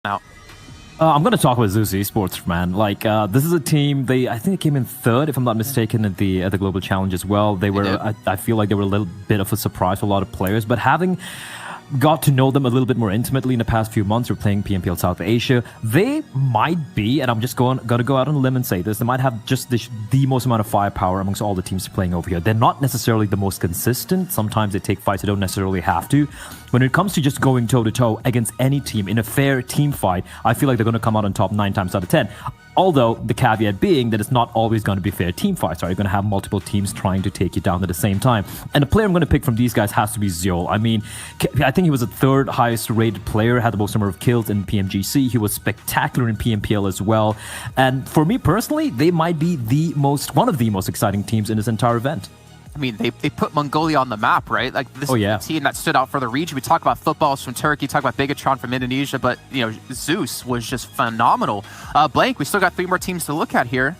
now? I'm going to talk about Zeus Esports, man. Like, this is a team. I think they came in third, if I'm not mistaken, at the Global Challenge as well. They were. I feel like they were a little bit of a surprise for a lot of players, but having got to know them a little bit more intimately in the past few months. We're playing PMPL South Asia. They might be, and I'm just going to go out on a limb and say this, they might have just the most amount of firepower amongst all the teams playing over here. They're not necessarily the most consistent. Sometimes they take fights they don't necessarily have to. When it comes to just going toe-to-toe against any team in a fair team fight, I feel like they're going to come out on top 9 times out of 10. Although, the caveat being that it's not always going to be fair team fights, right? You're going to have multiple teams trying to take you down at the same time. And the player I'm going to pick from these guys has to be Zeol. I mean, I think he was the 3rd highest rated player, had the most number of kills in PMGC. He was spectacular in PMPL as well. And for me personally, they might be one of the most exciting teams in this entire event. I mean, they put Mongolia on the map, right? Like, this is a team that stood out for the region. We talk about footballs from Turkey, talk about Bigatron from Indonesia, but, you know, Zeus was just phenomenal. Blank, we still got 3 more teams to look at here.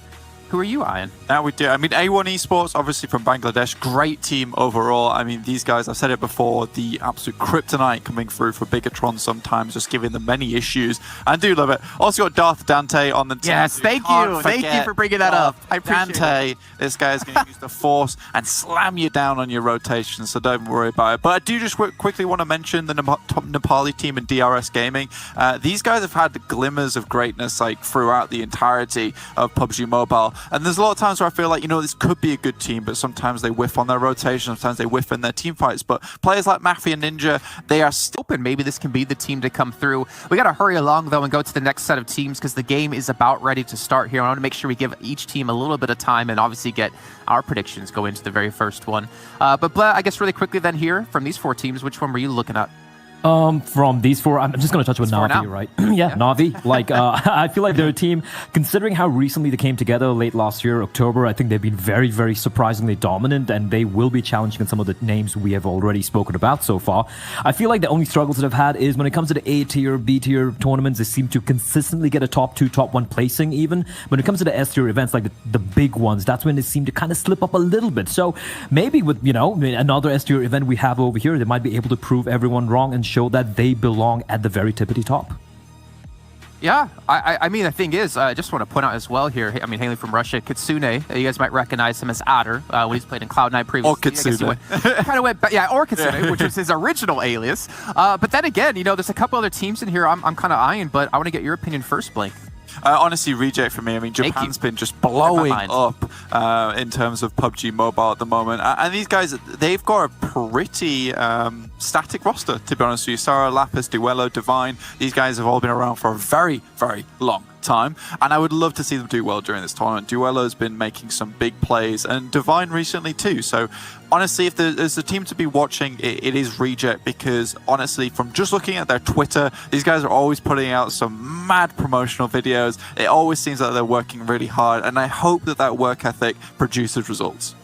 Who are you eyeing? Now we do. I mean, A1 Esports, obviously from Bangladesh, great team overall. I mean, these guys, I've said it before, the absolute kryptonite coming through for Bigatron sometimes, just giving them many issues. I do love it. Also got Darth Dante on the team. Yes, thank you. Thank you for bringing that up. I appreciate Dante, this guy is going to use the Force and slam you down on your rotation, so don't worry about it. But I do just quickly want to mention the Nepali team in DRS Gaming. These guys have had the glimmers of greatness like throughout the entirety of PUBG Mobile. And there's a lot of times where I feel like, you know, this could be a good team, but sometimes they whiff on their rotation, sometimes they whiff in their team fights. But players like Mafia Ninja, they are still open. Maybe this can be the team to come through. We got to hurry along, though, and go to the next set of teams because the game is about ready to start here. I want to make sure we give each team a little bit of time and obviously get our predictions go into the very first one. But Blah, I guess really quickly then here, from these 4 teams, which one were you looking at? From these 4, I'm just going to touch with Na'Vi, right? yeah, Na'Vi. Like, I feel like they're a team, considering how recently they came together late last year, October, I think they've been very, very surprisingly dominant, and they will be challenging some of the names we have already spoken about so far. I feel like the only struggles that I've had is when it comes to the A-tier, B-tier tournaments, they seem to consistently get a top 2, top 1 placing even. When it comes to the S-tier events, like the big ones, that's when they seem to kind of slip up a little bit. So maybe with, you know, another S-tier event we have over here, they might be able to prove everyone wrong and show that they belong at the very tippity top. Yeah, I mean, the thing is, I just want to point out as well here, I mean, hailing from Russia, Kitsune, you guys might recognize him as Adder when he's played in Cloud9 previously. Or Kitsune. Kind of went, yeah, or Kitsune, which was his original alias. But then again, you know, there's a couple other teams in here I'm kind of eyeing, but I want to get your opinion first, Blank. Honestly, Reject for me. I mean, Japan's been just blowing up in terms of PUBG Mobile at the moment. And these guys, they've got a pretty static roster, to be honest with you. Sarah, Lapis, Duello, Divine. These guys have all been around for a very, very long time, and I would love to see them do well during this tournament. Duello's been making some big plays, and Divine recently too. So honestly, if there's a team to be watching, it is Reject, because honestly, from just looking at their Twitter, these guys are always putting out some mad promotional videos. It always seems like they're working really hard, and I hope that that work ethic produces results.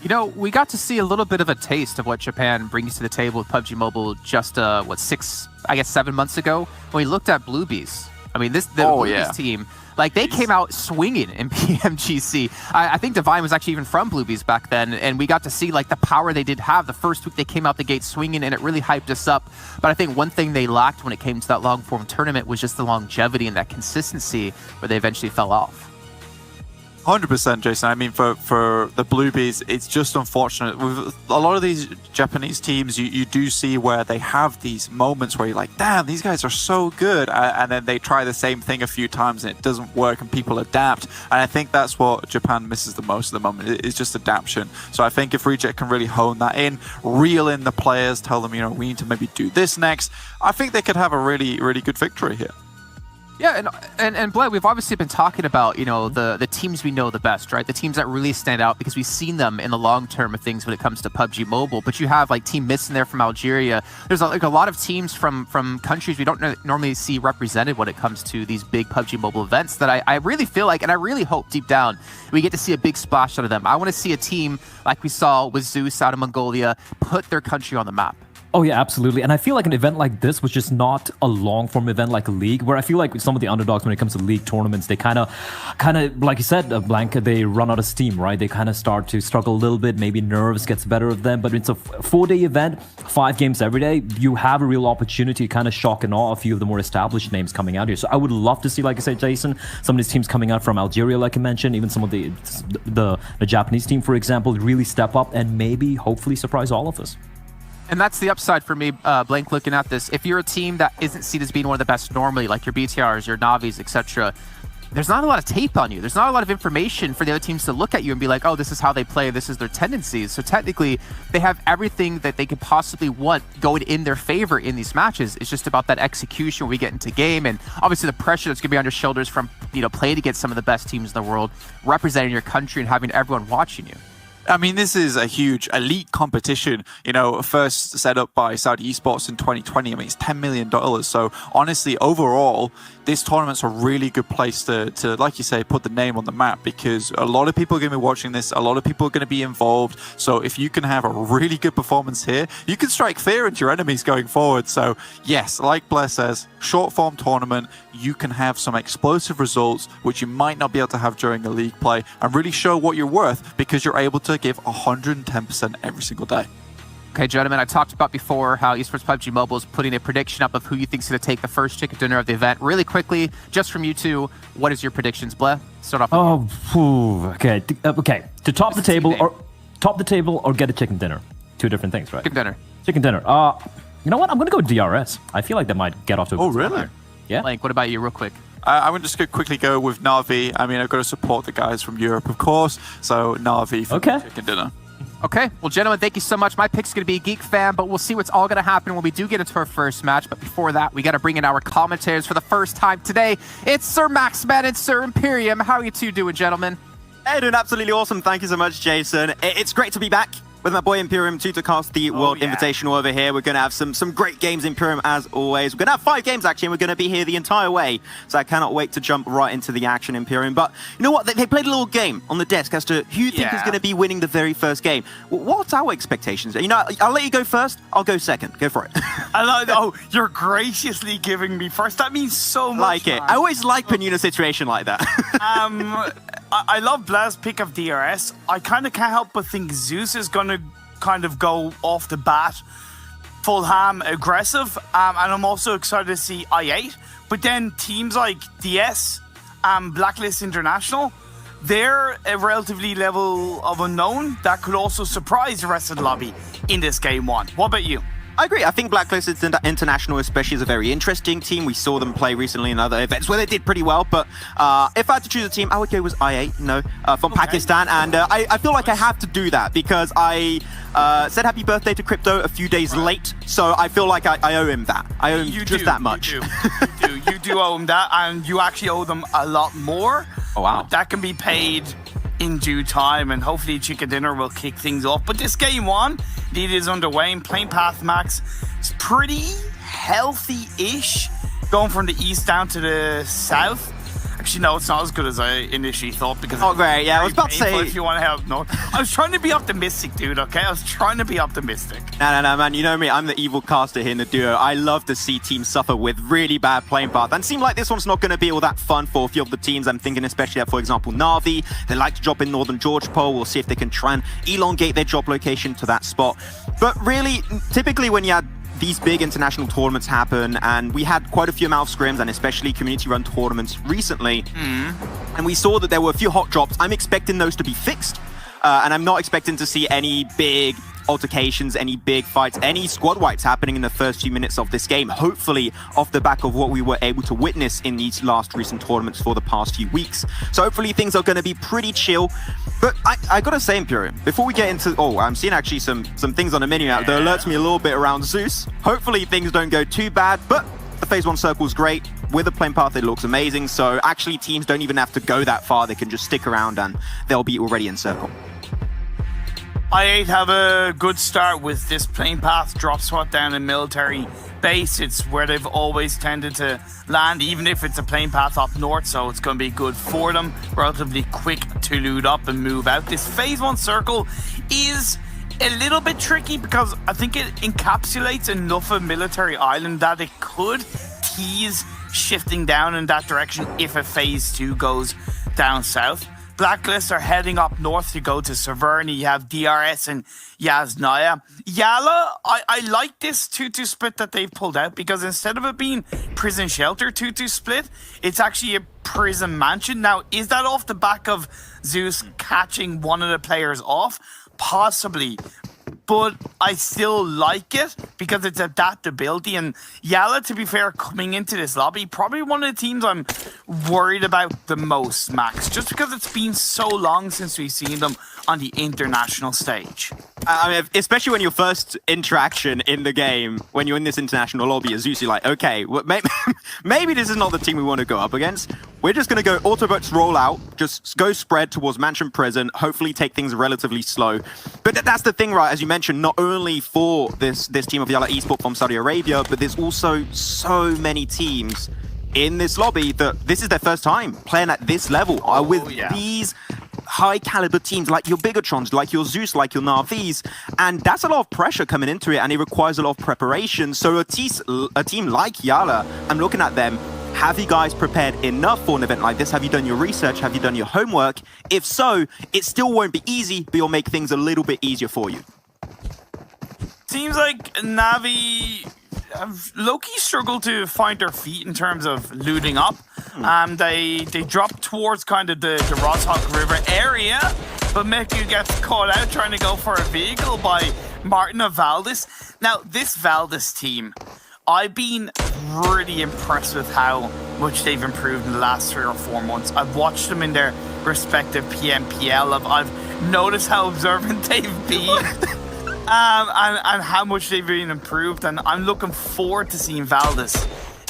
You know, we got to see a little bit of a taste of what Japan brings to the table with PUBG Mobile just, 7 months ago, when we looked at Bluebees. I mean, the Bluebees team, like, they came out swinging in PMGC. I think Divine was actually even from Bluebees back then, and we got to see, like, the power they did have. The first week they came out the gate swinging, and it really hyped us up. But I think one thing they lacked when it came to that long-form tournament was just the longevity and that consistency where they eventually fell off. 100%, Jason. I mean, for the Bluebees, it's just unfortunate. With a lot of these Japanese teams, you do see where they have these moments where you're like, damn, these guys are so good. And then they try the same thing a few times and it doesn't work and people adapt. And I think that's what Japan misses the most at the moment, is just adaptation. So I think if Reject can really hone that in, reel in the players, tell them, you know, we need to maybe do this next, I think they could have a really, really good victory here. Yeah, and Bled, we've obviously been talking about, you know, the teams we know the best, right? The teams that really stand out because we've seen them in the long term of things when it comes to PUBG Mobile. But you have like Team Mist in there from Algeria. There's a lot of teams from countries we don't normally see represented when it comes to these big PUBG Mobile events that I really feel like, and I really hope deep down, we get to see a big splash out of them. I want to see a team like we saw with Zeus out of Mongolia put their country on the map. Oh yeah, absolutely. And I feel like an event like this was just not a long-form event like a league, where I feel like some of the underdogs when it comes to league tournaments, they kind of, like you said, Blanca, they run out of steam, right? They kind of start to struggle a little bit. Maybe nerves gets better of them. But it's a 4-day event, 5 games every day. You have a real opportunity to kind of shock and awe a few of the more established names coming out here. So I would love to see, like I said, Jason, some of these teams coming out from Algeria, like I mentioned, even some of the Japanese team, for example, really step up and maybe, hopefully, surprise all of us. And that's the upside for me, Blank, looking at this. If you're a team that isn't seen as being one of the best normally, like your BTRs, your Navis, etc., there's not a lot of tape on you. There's not a lot of information for the other teams to look at you and be like, oh, this is how they play, this is their tendencies. So technically, they have everything that they could possibly want going in their favor in these matches. It's just about that execution when we get into game, and obviously the pressure that's going to be on your shoulders from, playing against some of the best teams in the world, representing your country and having everyone watching you. I mean, this is a huge elite competition, first set up by Saudi Esports in 2020. I mean, it's $10 million. So honestly, overall, this tournament's a really good place to, like you say, put the name on the map, because a lot of people are going to be watching this. A lot of people are going to be involved. So if you can have a really good performance here, you can strike fear into your enemies going forward. So yes, like Blair says, short form tournament, you can have some explosive results, which you might not be able to have during a league play, and really show what you're worth, because you're able to give 110% every single day. Okay, gentlemen, I talked about before how Esports PUBG Mobile is putting a prediction up of who you think is going to take the first chicken dinner of the event. Really quickly, just from you two, what is your predictions, Bleh? Start off. Okay. To top the table or get a chicken dinner. 2 different things, right? Chicken dinner. Chicken dinner. You know what? I'm going to go DRS. I feel like that might get off to a good really? start. Yeah. Blank, what about you, real quick? I would just quickly go with Na'Vi. I mean, I've got to support the guys from Europe, of course. So Na'Vi for chicken dinner. Okay, well, gentlemen, thank you so much. My pick's going to be Geek Fam, but we'll see what's all going to happen when we do get into our first match. But before that, we got to bring in our commentators for the first time today. It's Sir Maxman and Sir Imperium. How are you two doing, gentlemen? Hey, doing absolutely awesome. Thank you so much, Jason. It's great to be back with my boy Imperium to cast the World Invitational over here. We're going to have some great games, Imperium, as always. We're going to have 5 games, actually, and we're going to be here the entire way. So I cannot wait to jump right into the action, Imperium. But you know what? They played a little game on the desk as to who you think is going to be winning the very first game. What's our expectations? I'll let you go first. I'll go second. Go for it. You're graciously giving me first. That means so much. Like it. Man. I always like when you're in a situation like that. I love Blair's pick of DRS. I kind of can't help but think Zeus is going to kind of go off the bat full ham aggressive. And I'm also excited to see I8. But then teams like DS and Blacklist International, they're a relatively level of unknown that could also surprise the rest of the lobby in this game 1. What about you? I agree. I think Blacklist International especially is a very interesting team. We saw them play recently in other events where they did pretty well. But if I had to choose a team, I would go with I8, from Pakistan. And I feel like I have to do that because I said happy birthday to Crypto a few days late. So I feel like I owe him that. I owe him just that much. You do owe him that. And you actually owe them a lot more. Oh, wow. That can be paid in due time, and hopefully Chicken Dinner will kick things off. But this game 1, it is underway, and Playing Path Max is pretty healthy-ish, going from the east down to the south. Actually, no, it's not as good as I initially thought because it's great. Yeah, I was about to say, if you want to help, no. I was trying to be optimistic, dude. Okay, I was trying to be optimistic. No, man. You know me. I'm the evil caster here in the duo. I love to see teams suffer with really bad playing path, and it seems like this one's not going to be all that fun for a few of the teams. I'm thinking especially that, for example, Na'Vi. They like to drop in Northern George Pole. We'll see if they can try and elongate their drop location to that spot. But really, typically when you had these big international tournaments happen, and we had quite a few mouth scrims and especially community-run tournaments recently, and we saw that there were a few hot drops. I'm expecting those to be fixed, and I'm not expecting to see any big altercations, any big fights, any squad wipes happening in the first few minutes of this game, hopefully off the back of what we were able to witness in these last recent tournaments for the past few weeks. So hopefully things are going to be pretty chill. But I gotta say, Imperium, before we get into... I'm seeing actually some things on the menu now that alerts me a little bit around Zeus. Hopefully things don't go too bad, but the Phase 1 circle is great. With the playing path, it looks amazing. So actually teams don't even have to go that far. They can just stick around and they'll be already in circle. I8 have a good start with this playing path drop spot down in military base. It's where they've always tended to land, even if it's a playing path up north, so it's going to be good for them. Relatively quick to loot up and move out. This Phase 1 circle is a little bit tricky because I think it encapsulates enough of Military Island that it could tease shifting down in that direction if a phase 2 goes down south. Blacklist are heading up north to go to Severny. You have DRS and Yasnaya. Yala, I like this 2-2 split that they've pulled out because instead of it being prison shelter 2-2 split, it's actually a prison mansion. Now, is that off the back of Zeus catching one of the players off? Possibly. But I still like it because it's adaptability. And Yala, to be fair, coming into this lobby, probably one of the teams I'm worried about the most, Max, just because it's been so long since we've seen them on the international stage. I mean, especially when your first interaction in the game, when you're in this international lobby, is usually like, okay, well, maybe this is not the team we want to go up against. We're just going to go Autobots roll out, just go spread towards Mansion Prison, hopefully take things relatively slow. But that's the thing, right? As you mentioned, not only for this team of Yala Esport from Saudi Arabia, but there's also so many teams in this lobby that this is their first time playing at this level with these high caliber teams like your Bigotrons, like your Zeus, like your Na'Vis, and that's a lot of pressure coming into it, and it requires a lot of preparation. So a team like Yala, I'm looking at them. Have you guys prepared enough for an event like this? Have you done your research? Have you done your homework? If so, it still won't be easy, but it'll make things a little bit easier for you. Seems like Navi have low-key struggled to find their feet in terms of looting up. They drop towards kind of the Roshawk River area, but Meku gets caught out trying to go for a vehicle by Martin of Valdez. Now, this Valdez team, I've been really impressed with how much they've improved in the last 3 or 4 months. I've watched them in their respective PMPL. I've noticed how observant they've been. And how much they've been improved, and I'm looking forward to seeing Valdez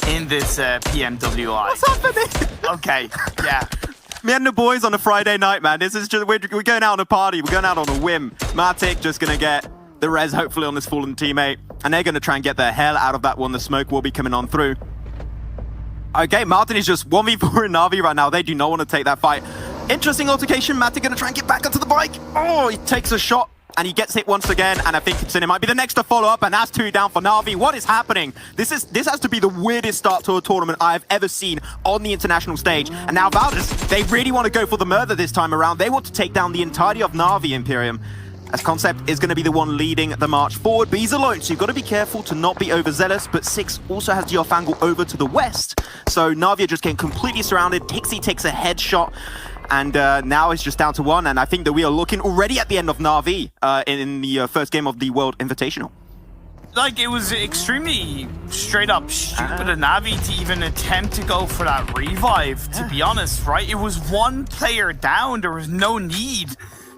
in this PMWI. What's happening? Okay, yeah. Me and the boys on a Friday night, man. This is just we're going out on a party. We're going out on a whim. Matic just gonna get the res, hopefully, on this fallen teammate, and they're gonna try and get the hell out of that one. The smoke will be coming on through. Okay, Martin is just 1v4 in Na'Vi right now. They do not want to take that fight. Interesting altercation. Matic gonna try and get back onto the bike. Oh, he takes a shot. And he gets hit once again, and I think it might be the next to follow up, and that's 2 down for Na'Vi. What is happening? This has to be the weirdest start to a tournament I've ever seen on the international stage. And now Valdez, they really want to go for the murder this time around. They want to take down the entirety of Na'Vi Imperium, as Concept is going to be the one leading the march forward, but he's alone, so you've got to be careful to not be overzealous. But Six also has the off angle over to the west, so Na'Vi are just getting completely surrounded. Tixi takes a headshot. And now it's just down to 1, and I think that we are looking already at the end of Na'Vi in the first game of the World Invitational. Like, it was extremely straight up stupid of Na'Vi to even attempt to go for that revive, to be honest, right? It was 1 player down. There was no need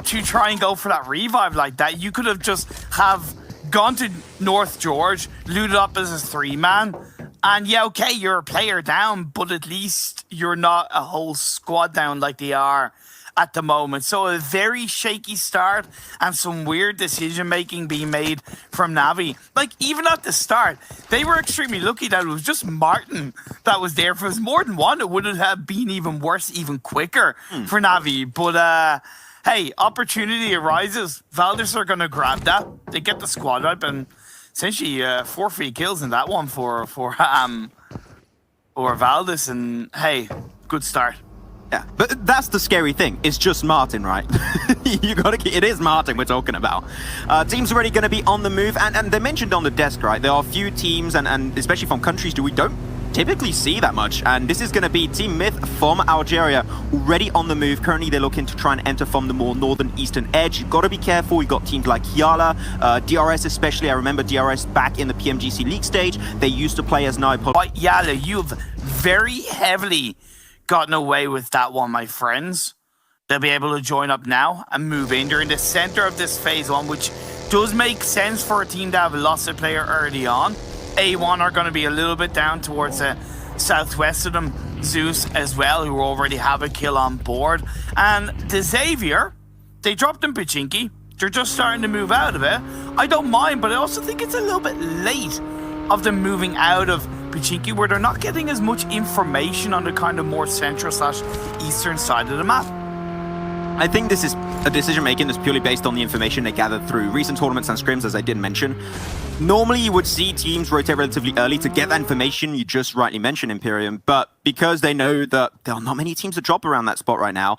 to try and go for that revive like that. You could have just gone to North George, looted up as a 3-man, and yeah, okay, you're a player down, but at least you're not a whole squad down like they are at the moment. So a very shaky start and some weird decision-making being made from Na'Vi. Like, even at the start, they were extremely lucky that it was just Martin that was there. If it was more than 1, it would have been even worse, even quicker for Na'Vi. But, hey, opportunity arises. Valdez are going to grab that. They get the squad up, and essentially 4 free kills in that one for Valdez, and hey, good start. Yeah, but that's the scary thing. It's just Martin, right? It is Martin we're talking about. Teams already going to be on the move, and they mentioned on the desk, right? There are a few teams, and especially from countries we don't typically see that much, and this is going to be Team Myth from Algeria, already on the move. Currently, they're looking to try and enter from the more northern eastern edge. You've got to be careful. You've got teams like Yala, DRS especially. I remember DRS back in the PMGC League stage. They used to play as Nipod. But Yala, you've very heavily gotten away with that one, my friends. They'll be able to join up now and move in. They're in the center of this phase 1, which does make sense for a team to have lost a player early on. A1 are going to be a little bit down towards the southwest of them. Zeus as well, who already have a kill on board. And the Xavier, they dropped in Pachinki. They're just starting to move out of it. I don't mind, but I also think it's a little bit late of them moving out of Pachinki, where they're not getting as much information on the kind of more central / eastern side of the map. I think this is a decision making that's purely based on the information they gathered through recent tournaments and scrims, as I did mention. Normally, you would see teams rotate relatively early to get that information you just rightly mentioned, Imperium, but because they know that there are not many teams that drop around that spot right now,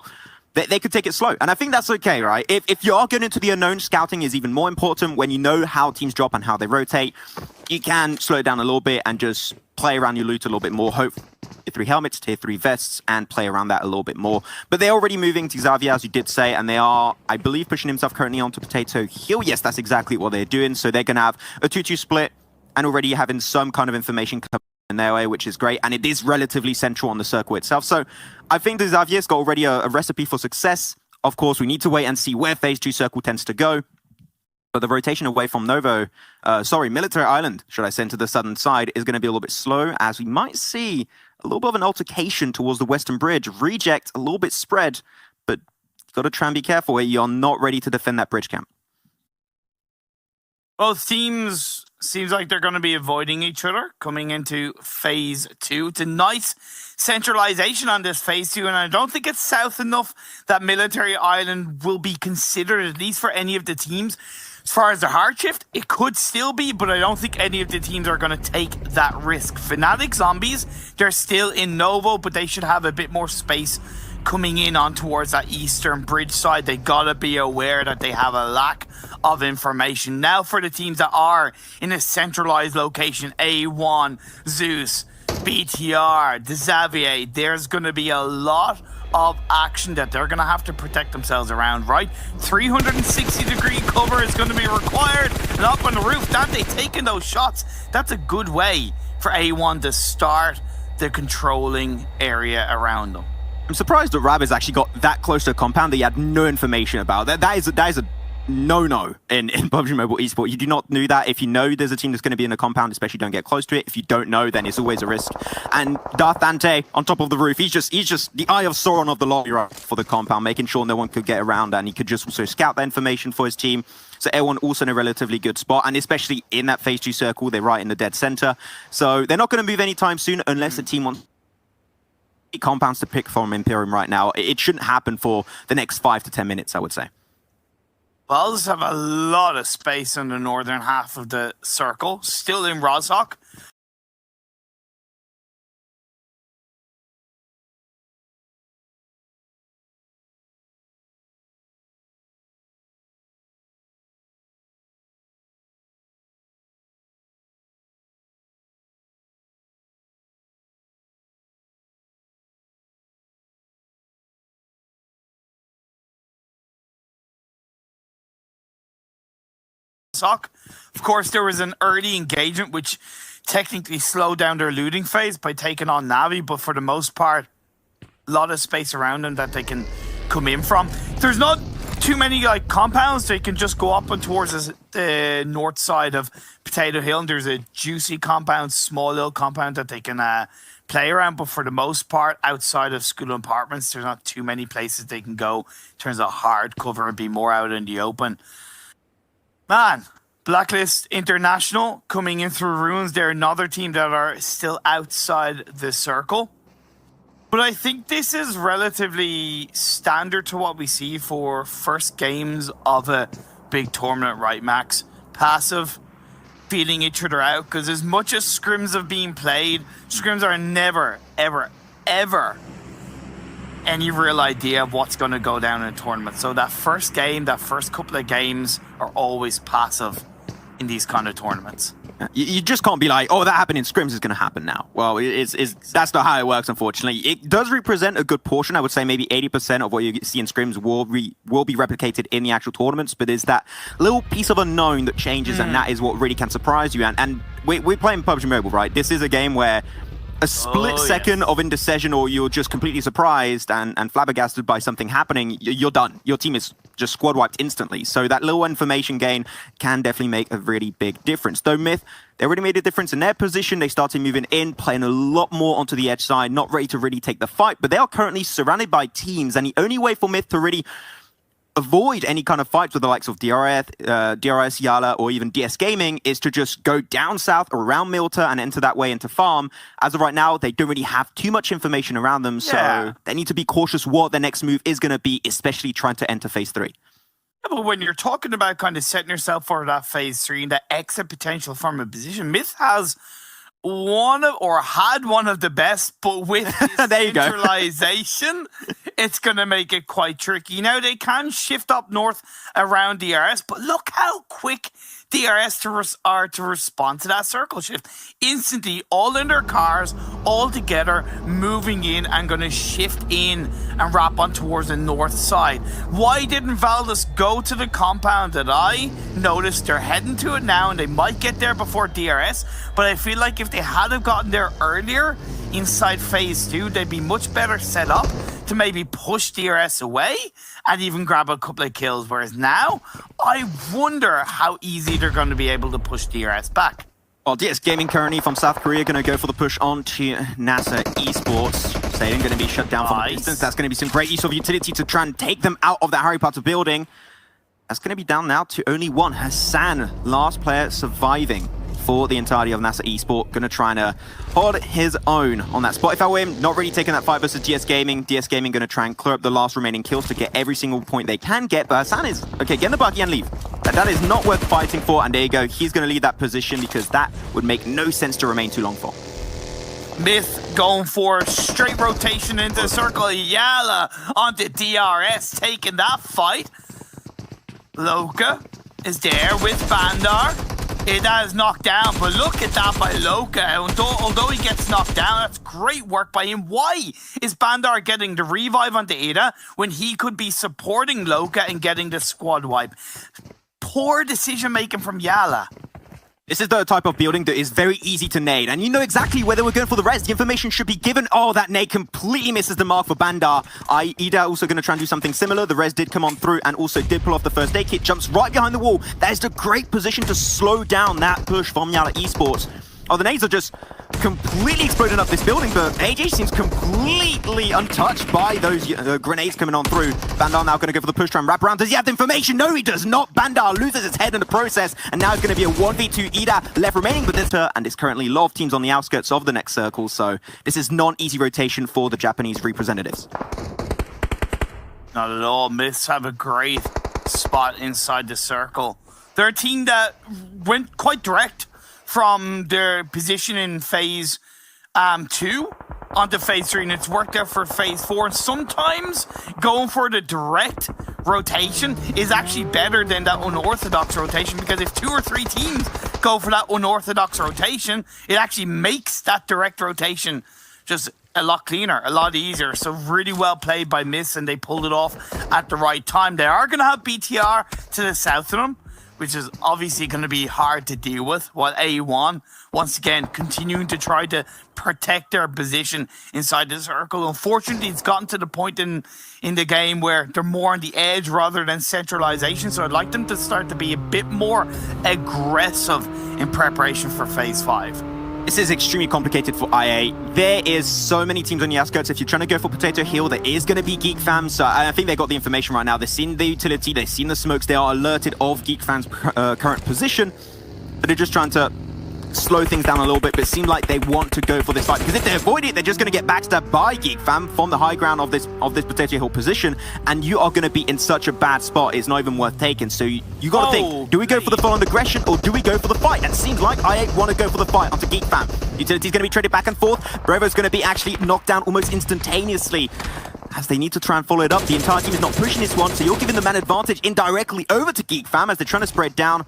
they could take it slow. And I think that's okay, right? If you are going into the unknown, scouting is even more important. When you know how teams drop and how they rotate, you can slow it down a little bit and just play around your loot a little bit more. Hope tier 3 helmets, tier 3 vests, and play around that a little bit more. But they're already moving to Xavier, as you did say, and they are, I believe, pushing himself currently onto Potato Hill. Yes, that's exactly what they're doing. So they're going to have a 2-2 split and already having some kind of information coming in their way, which is great. And it is relatively central on the circle itself. So I think the Xavier's got already a recipe for success. Of course, we need to wait and see where phase 2 circle tends to go. But the rotation away from Military Island, should I say, to the southern side is going to be a little bit slow, as we might see a little bit of an altercation towards the western bridge. Reject a little bit spread, but you've got to try and be careful where you're not ready to defend that bridge camp. Both teams seems like they're going to be avoiding each other coming into phase 2. It's a nice centralization on this phase 2, and I don't think it's south enough that Military Island will be considered, at least for any of the teams. As far as the hard shift, it could still be, but I don't think any of the teams are going to take that risk. Fnatic Zombies, they're still in Novo, but they should have a bit more space coming in on towards that eastern bridge side. They gotta be aware that they have a lack of information. Now for the teams that are in a centralized location, A1, Zeus, BTR, the Xavier, there's gonna be a lot of action that they're gonna have to protect themselves around, right? 360-degree cover is gonna be required, and up on the roof, Dante taking those shots. That's a good way for A1 to start the controlling area around them. I'm surprised that Rabbids actually got that close to a compound that he had no information about. That is a no-no in PUBG Mobile Esports. You do not do that. If you know there's a team that's going to be in a compound, especially don't get close to it. If you don't know, then it's always a risk. And Darth Dante on top of the roof, he's just the eye of Sauron of the lobby right for the compound, making sure no one could get around, and he could just also scout that information for his team. So everyone also in a relatively good spot, and especially in that phase 2 circle, they're right in the dead center. So they're not going to move anytime soon unless the team wants compounds to pick from Imperium right now. It shouldn't happen for the next 5 to 10 minutes, I would say. Wells have a lot of space on the northern half of the circle, still in Rozhok. Of course, there was an early engagement which technically slowed down their looting phase by taking on Navi, but for the most part, a lot of space around them that they can come in from. There's not too many compounds. They can just go up and towards the north side of Potato Hill, and there's a juicy compound, small little compound that they can play around, but for the most part, outside of school and apartments, there's not too many places they can go in terms of hard cover and be more out in the open. Man, Blacklist International coming in through Ruins. They're another team that are still outside the circle. But I think this is relatively standard to what we see for first games of a big tournament, right, Max? Passive, feeling each other out, because as much as scrims have been played, scrims are never, ever, ever any real idea of what's going to go down in a tournament. So that first game, that first couple of games are always passive in these kind of tournaments. You just can't be like, oh, that happened in scrims is going to happen now. Well, that's not how it works, unfortunately. It does represent a good portion. I would say maybe 80% of what you see in scrims will be replicated in the actual tournaments, but there's that little piece of unknown that changes, and that is what really can surprise you. And we're playing PUBG Mobile, right? This is a game where a split second of indecision, or you're just completely surprised and flabbergasted by something happening, you're done. Your team is just squad wiped instantly. So that little information gain can definitely make a really big difference. Though Myth, they already made a difference in their position. They started moving in, playing a lot more onto the edge side, not ready to really take the fight, but they are currently surrounded by teams, and the only way for Myth to really avoid any kind of fights with the likes of DRS, Yala, or even DS Gaming is to just go down south around Milta and enter that way into farm. As of right now, they don't really have too much information around them, so they need to be cautious what their next move is going to be, especially trying to enter phase 3. Yeah, but when you're talking about kind of setting yourself for that phase 3 and the exit potential from a position, Myth has had one of the best, but with centralization, it's going to make it quite tricky. Now, they can shift up north around DRS, but look how quick DRS are to respond to that circle shift. Instantly, all in their cars, all together, moving in and going to shift in and wrap on towards the north side. Why didn't Valdez go to the compound that I noticed? They're heading to it now and they might get there before DRS, but I feel like if they had have gotten there earlier inside phase 2, they'd be much better set up to maybe push DRS away and even grab a couple of kills. Whereas now, I wonder how easy they're going to be able to push DRS back. Well, DS Gaming currently from South Korea going to go for the push onto NASA Esports. Stadium going to be shut down from a distance. That's going to be some great use of utility to try and take them out of that Harry Potter building. That's going to be down now to only one. Hassan, last player surviving for the entirety of NASA Esports, going to try and hold his own on that spot. If I were him, not really taking that fight versus DS Gaming. DS Gaming going to try and clear up the last remaining kills to get every single point they can get, but Hassan is, okay, get in the buggy and leave. That is not worth fighting for, and there you go. He's going to leave that position because that would make no sense to remain too long for. Myth going for straight rotation into the circle. Yala onto DRS, taking that fight. Loka is there with Bandar. That is knocked down, but look at that by Loka. Although he gets knocked down, that's great work by him. Why is Bandar getting the revive onto Ada when he could be supporting Loka and getting the squad wipe? Poor decision making from Yala. This is the type of building that is very easy to nade, and you know exactly where they were going for the res. The information should be given. Oh, that nade completely misses the mark for Bandar. Ida also going to try and do something similar. The res did come on through and also did pull off the first aid kit. Jumps right behind the wall. That is a great position to slow down that push from Yala Esports. Oh, the nades are just completely exploding up this building, but AJ seems completely untouched by those grenades coming on through. Bandar now going to go for the push, try and wrap around. Does he have the information? No, he does not. Bandar loses his head in the process, and now it's going to be a 1v2 Ida left remaining, but this and it's currently a lot of teams on the outskirts of the next circle, so this is not an easy rotation for the Japanese representatives. Not at all. Myths have a great spot inside the circle. They're a team that went quite direct from their position in phase 2 onto phase 3, and it's worked out for phase 4. And sometimes going for the direct rotation is actually better than that unorthodox rotation, because if 2 or 3 teams go for that unorthodox rotation, it actually makes that direct rotation just a lot cleaner, a lot easier. So really well played by Miss, and they pulled it off at the right time. They are going to have BTR to the south of them, which is obviously going to be hard to deal with, while A1, once again, continuing to try to protect their position inside the circle. Unfortunately, it's gotten to the point in the game where they're more on the edge rather than centralization, so I'd like them to start to be a bit more aggressive in preparation for Phase 5. This is extremely complicated for IA. There is so many teams on the outskirts. If you're trying to go for Potato Hill, there is going to be Geek Fam. So I think they got the information right now. They've seen the utility, they've seen the smokes. They are alerted of Geek Fam's current position. But they're just trying to slow things down a little bit. But it seems like they want to go for this fight, because if they avoid it, they're just going to get backstabbed by Geek Fam from the high ground of this Potato Hill position, and you are going to be in such a bad spot. It's not even worth taking. So you got to think: do we go for the full-on aggression, or do we go for the fight? And it seems like IA want to go for the fight onto Geek Fam. Utility's going to be traded back and forth. Brevo's going to be actually knocked down almost instantaneously, as they need to try and follow it up. The entire team is not pushing this one, so you're giving the man advantage indirectly over to Geek Fam as they're trying to spread down.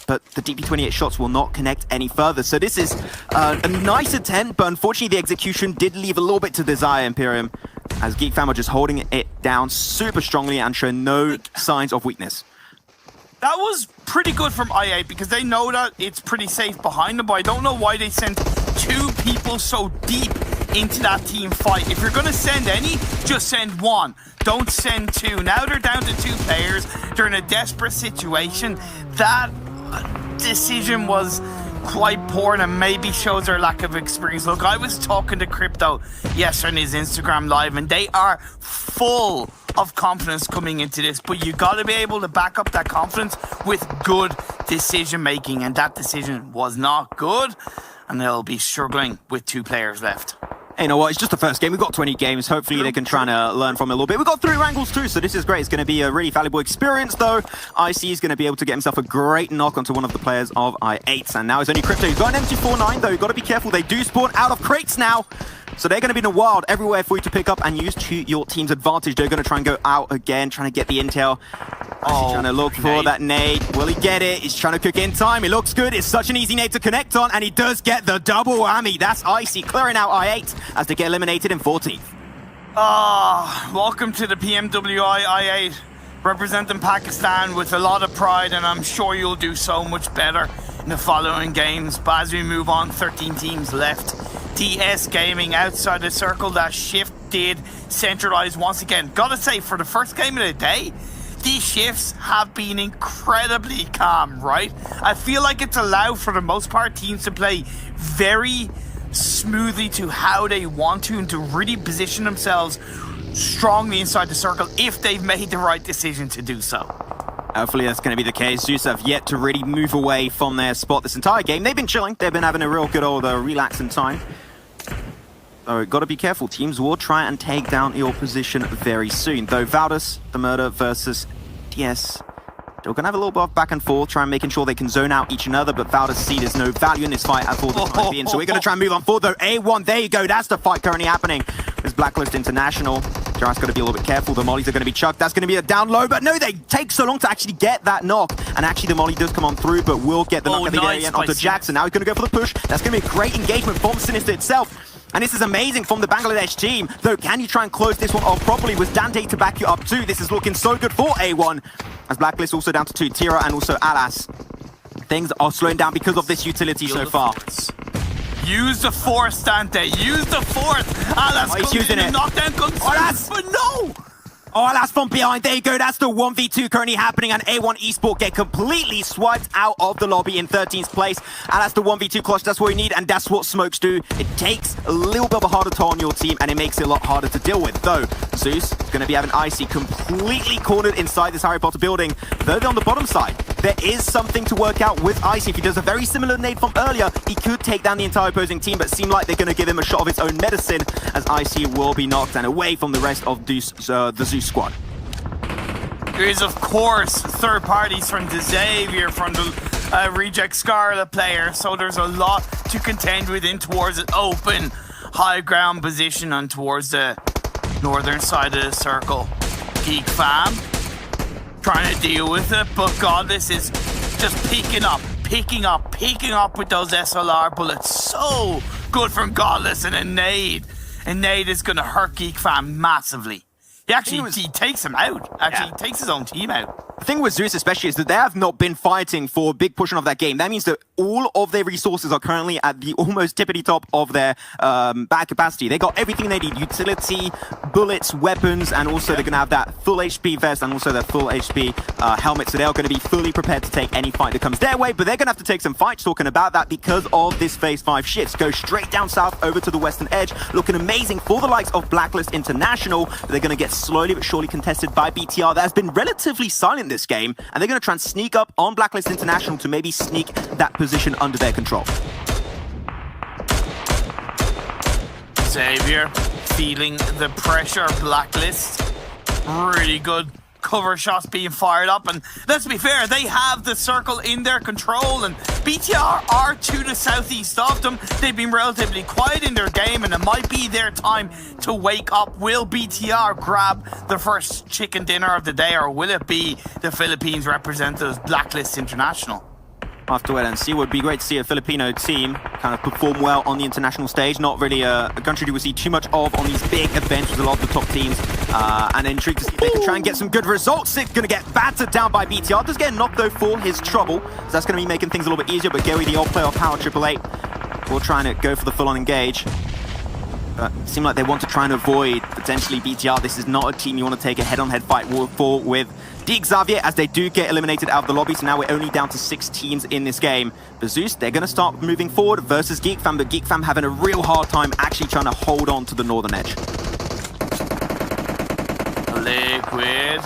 But the DP28 shots will not connect any further. So this is a nice attempt, but unfortunately the execution did leave a little bit to desire, Imperium, as Geek Fam are just holding it down super strongly and show no signs of weakness. That was pretty good from IA, because they know that it's pretty safe behind them, but I don't know why they sent 2 people so deep into that team fight. If you're going to send any, just send 1. Don't send 2. Now they're down to 2 players. They're in a desperate situation. That decision was quite poor, and maybe shows their lack of experience. Look, I was talking to Crypto yesterday on his Instagram live, and they are full of confidence coming into this, but you got to be able to back up that confidence with good decision making, and that decision was not good, and they'll be struggling with 2 players left. Hey, you know what? It's just the first game. We've got 20 games. Hopefully they can try and learn from it a little bit. We've got 3 wrangles too, so this is great. It's going to be a really valuable experience, though. IC is going to be able to get himself a great knock onto one of the players of I8. And now it's only Crypto. He's got an MT49, though. You've got to be careful. They do spawn out of crates now. So they're going to be in the wild everywhere for you to pick up and use to your team's advantage. They're going to try and go out again, trying to get the intel. He's trying to look for that nade. Will he get it? He's trying to cook in time. It looks good. It's such an easy nade to connect on, and he does get the double whammy. That's Icy clearing out I8 as they get eliminated in 14th. Welcome to the PMWI I8, representing Pakistan with a lot of pride, and I'm sure you'll do so much better in the following games. But as we move on, 13 teams left. DS Gaming outside the circle. That shift did centralize once again. Gotta say, for the first game of the day, these shifts have been incredibly calm, right? I feel like it's allowed, for the most part, teams to play very smoothly to how they want to, and to really position themselves strongly inside the circle if they've made the right decision to do so. Hopefully that's going to be the case. Zeus have yet to really move away from their spot this entire game. They've been chilling. They've been having a real good old relaxing time. So got to be careful. Teams will try and take down your position very soon. Though Valdus, the murder versus DS, they're going to have a little bit of back and forth, try and making sure they can zone out each another, but Valdus see there's no value in this fight at all the time being. So we're going to try and move on forward, though. A1, there you go. That's the fight currently happening. There's Blacklist International. Jarrah's got to be a little bit careful. The mollies are going to be chucked. That's going to be a down low, but no, they take so long to actually get that knock. And actually the molly does come on through, but will get the knock at the very end onto Jackson. Now he's going to go for the push. That's going to be a great engagement from Sinister itself. And this is amazing from the Bangladesh team. Though, can you try and close this one off properly with Dante to back you up too? This is looking so good for A1. As Blacklist also down to 2. Tira and also Alas. Things are slowing down because of this utility so far. Use the force, Dante. Use the force. Alas, he's using it. Knockdown comes Alas, but no. Oh, Alas from behind. There you go. That's the 1v2 currently happening, and A1 Esport get completely swiped out of the lobby in 13th place. And that's the 1v2 clutch. That's what we need, and that's what smokes do. It takes a little bit of a harder toll on your team, and it makes it a lot harder to deal with. Though, Zeus is going to be having Icy completely cornered inside this Harry Potter building. Though on the bottom side, there is something to work out with Icy. If he does a very similar nade from earlier, he could take down the entire opposing team, but it seemed like they're going to give him a shot of its own medicine, as Icy will be knocked and away from the rest of the Zeus squad. There is, of course, third parties from the Xavier, from the Reject Scarlet player, so there's a lot to contend with in towards an open high ground position and towards the northern side of the circle. Geek Fam trying to deal with it, but Godless is just picking up with those SLR bullets. So good from Godless, and a nade. A nade is going to hurt Geek Fam massively. He takes him out. He takes his own team out. The thing with Zeus especially is that they have not been fighting for a big portion of that game. That means that all of their resources are currently at the almost tippity top of their bad capacity. They got everything they need: utility, bullets, weapons, and also they're going to have that full HP vest and also their full HP helmet. So they are going to be fully prepared to take any fight that comes their way. But they're going to have to take some fights talking about that because of this phase 5 shifts. Go straight down south over to the western edge, looking amazing for the likes of Blacklist International. They're going to get slowly but surely contested by BTR. That has been relatively silent this game, and they're going to try and sneak up on Blacklist International to maybe sneak that position under their control. Xavier feeling the pressure. Blacklist, really good cover shots being fired up, and let's be fair, they have the circle in their control, and BTR are to the southeast of them. They've been relatively quiet in their game, and it might be their time to wake up. Will BTR grab the first chicken dinner of the day, or will it be the Philippines representatives, Blacklist International? Have to wait and see. It would be great to see a Filipino team kind of perform well on the international stage. Not really a country we see too much of on these big events with a lot of the top teams. And intrigued to see if they can try and get some good results. It's going to get battered down by BTR. Does get knocked though for his trouble. So that's going to be making things a little bit easier. But Gary, the old player of Power 888, will try and go for the full-on engage. It seems like they want to try and avoid potentially BTR. This is not a team you want to take a head-on-head fight for with Xavier, as they do get eliminated out of the lobby. So now we're only down to 6 teams in this game. But Zeus, they're going to start moving forward versus Geek Fam, but Geek Fam having a real hard time actually trying to hold on to the northern edge. A Liquid.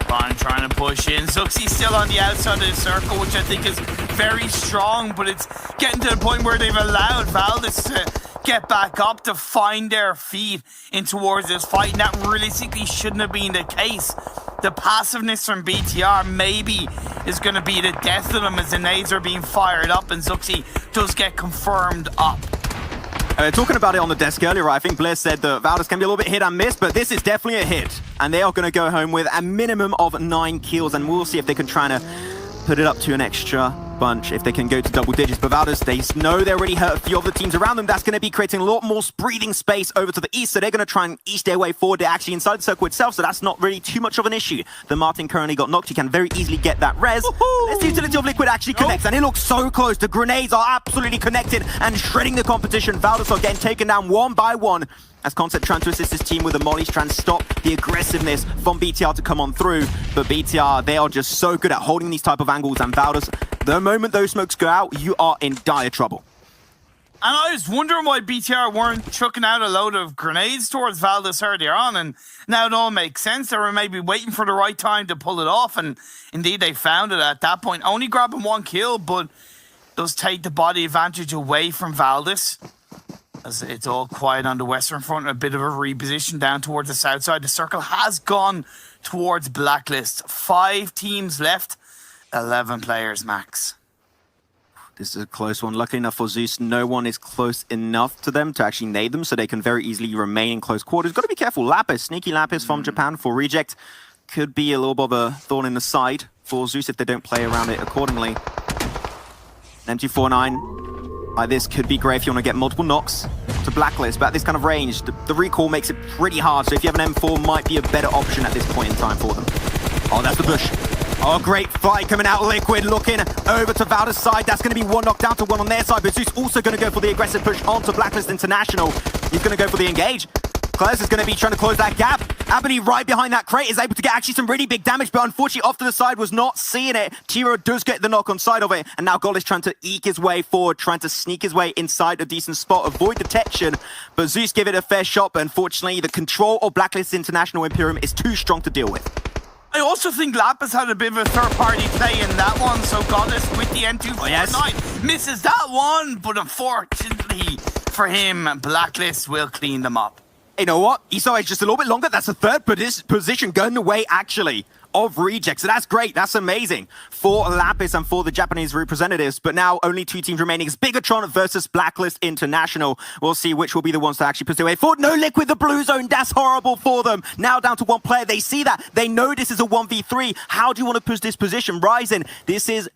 Fine, trying to push in. Zuxi's still on the outside of the circle, which I think is very strong, but it's getting to the point where they've allowed Valdez to get back up to find their feet in towards this fight, and that realistically shouldn't have been the case. The passiveness from BTR maybe is going to be the death of them as the nades are being fired up, and Zuxi does get confirmed up. Talking about it on the desk earlier, right, I think Blair said that Valdez can be a little bit hit and miss, but this is definitely a hit. And they are going to go home with a minimum of 9 kills, and we'll see if they can try to put it up to an extra bunch if they can go to double digits. But Valdez, they know they already hurt a few of the teams around them. That's going to be creating a lot more breathing space over to the east, so they're going to try and ease their way forward. They're actually inside the circle itself, so that's not really too much of an issue. The Martin currently got knocked. He can very easily get that res. Let's see if utility of Liquid actually connects, and it looks so close. The grenades are absolutely connected and shredding the competition. Valdez are getting taken down one by one as Concept trying to assist his team with the mollies, trying to stop the aggressiveness from BTR to come on through. But BTR, they are just so good at holding these type of angles, and Valdez, the moment those smokes go out, you are in dire trouble. And I was wondering why BTR weren't chucking out a load of grenades towards Valdez earlier on, and now it all makes sense. They were maybe waiting for the right time to pull it off, and indeed they found it at that point. Only grabbing 1 kill, but does take the body advantage away from Valdez. As it's all quiet on the western front, a bit of a reposition down towards the south side. The circle has gone towards Blacklist. 5 teams left, 11 players max. This is a close one. Luckily enough for Zeus, no one is close enough to them to actually nade them, so they can very easily remain in close quarters. Got to be careful. Lapis, sneaky Lapis from Japan for Reject. Could be a little bit of a thorn in the side for Zeus if they don't play around it accordingly. An M249. Like this could be great if you want to get multiple knocks to Blacklist, but at this kind of range, the recall makes it pretty hard, so if you have an M4, might be a better option at this point in time for them. Oh, that's the bush. Oh, great fight coming out. Liquid looking over to Valdez's side. That's going to be 1 knockdown to 1 on their side, but Zeus also going to go for the aggressive push onto Blacklist International. He's going to go for the engage. Claus is going to be trying to close that gap. Abony right behind that crate is able to get actually some really big damage, but unfortunately off to the side was not seeing it. Tiro does get the knock on side of it, and now Gold is trying to eke his way forward, trying to sneak his way inside a decent spot, avoid detection, but Zeus give it a fair shot, but unfortunately the control of Blacklist International Imperium is too strong to deal with. I also think Lapis had a bit of a third-party play in that one, so Goddess with the N249 misses that one, but unfortunately for him, Blacklist will clean them up. You know what? Iso is just a little bit longer. That's a third position going away, actually, of Reject. So that's great. That's amazing for Lapis and for the Japanese representatives. But now only 2 teams remaining. It's Bigatron versus Blacklist International. We'll see which will be the ones to actually push their way forward. No Liquid, the blue zone. That's horrible for them. Now down to 1 player. They see that. They know this is a 1v3. How do you want to push this position? Ryzen,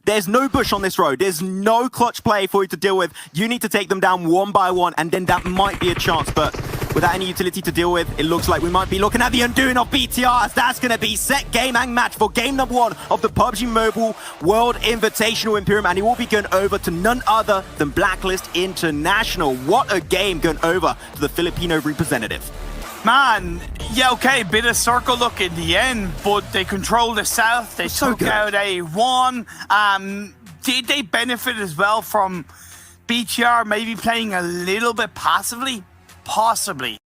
there's no bush on this road. There's no clutch play for you to deal with. You need to take them down 1 by 1, and then that might be a chance. But without any utility to deal with, it looks like we might be looking at the undoing of BTR, as that's going to be set game and match for game number 1 of the PUBG Mobile World Invitational Imperium, and it will be going over to none other than Blacklist International. What a game going over to the Filipino representative. Man, yeah, okay, bit of circle look in the end, but they control the south, they took out A1. Did they benefit as well from BTR maybe playing a little bit passively? Possibly.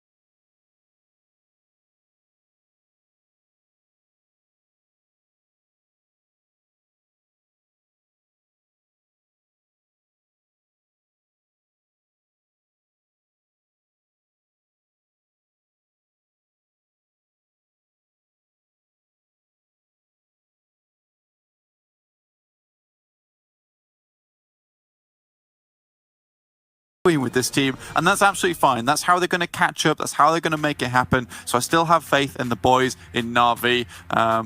With this team, and that's absolutely fine. That's how they're going to catch up. That's how they're going to make it happen. So I still have faith in the boys in Na'Vi.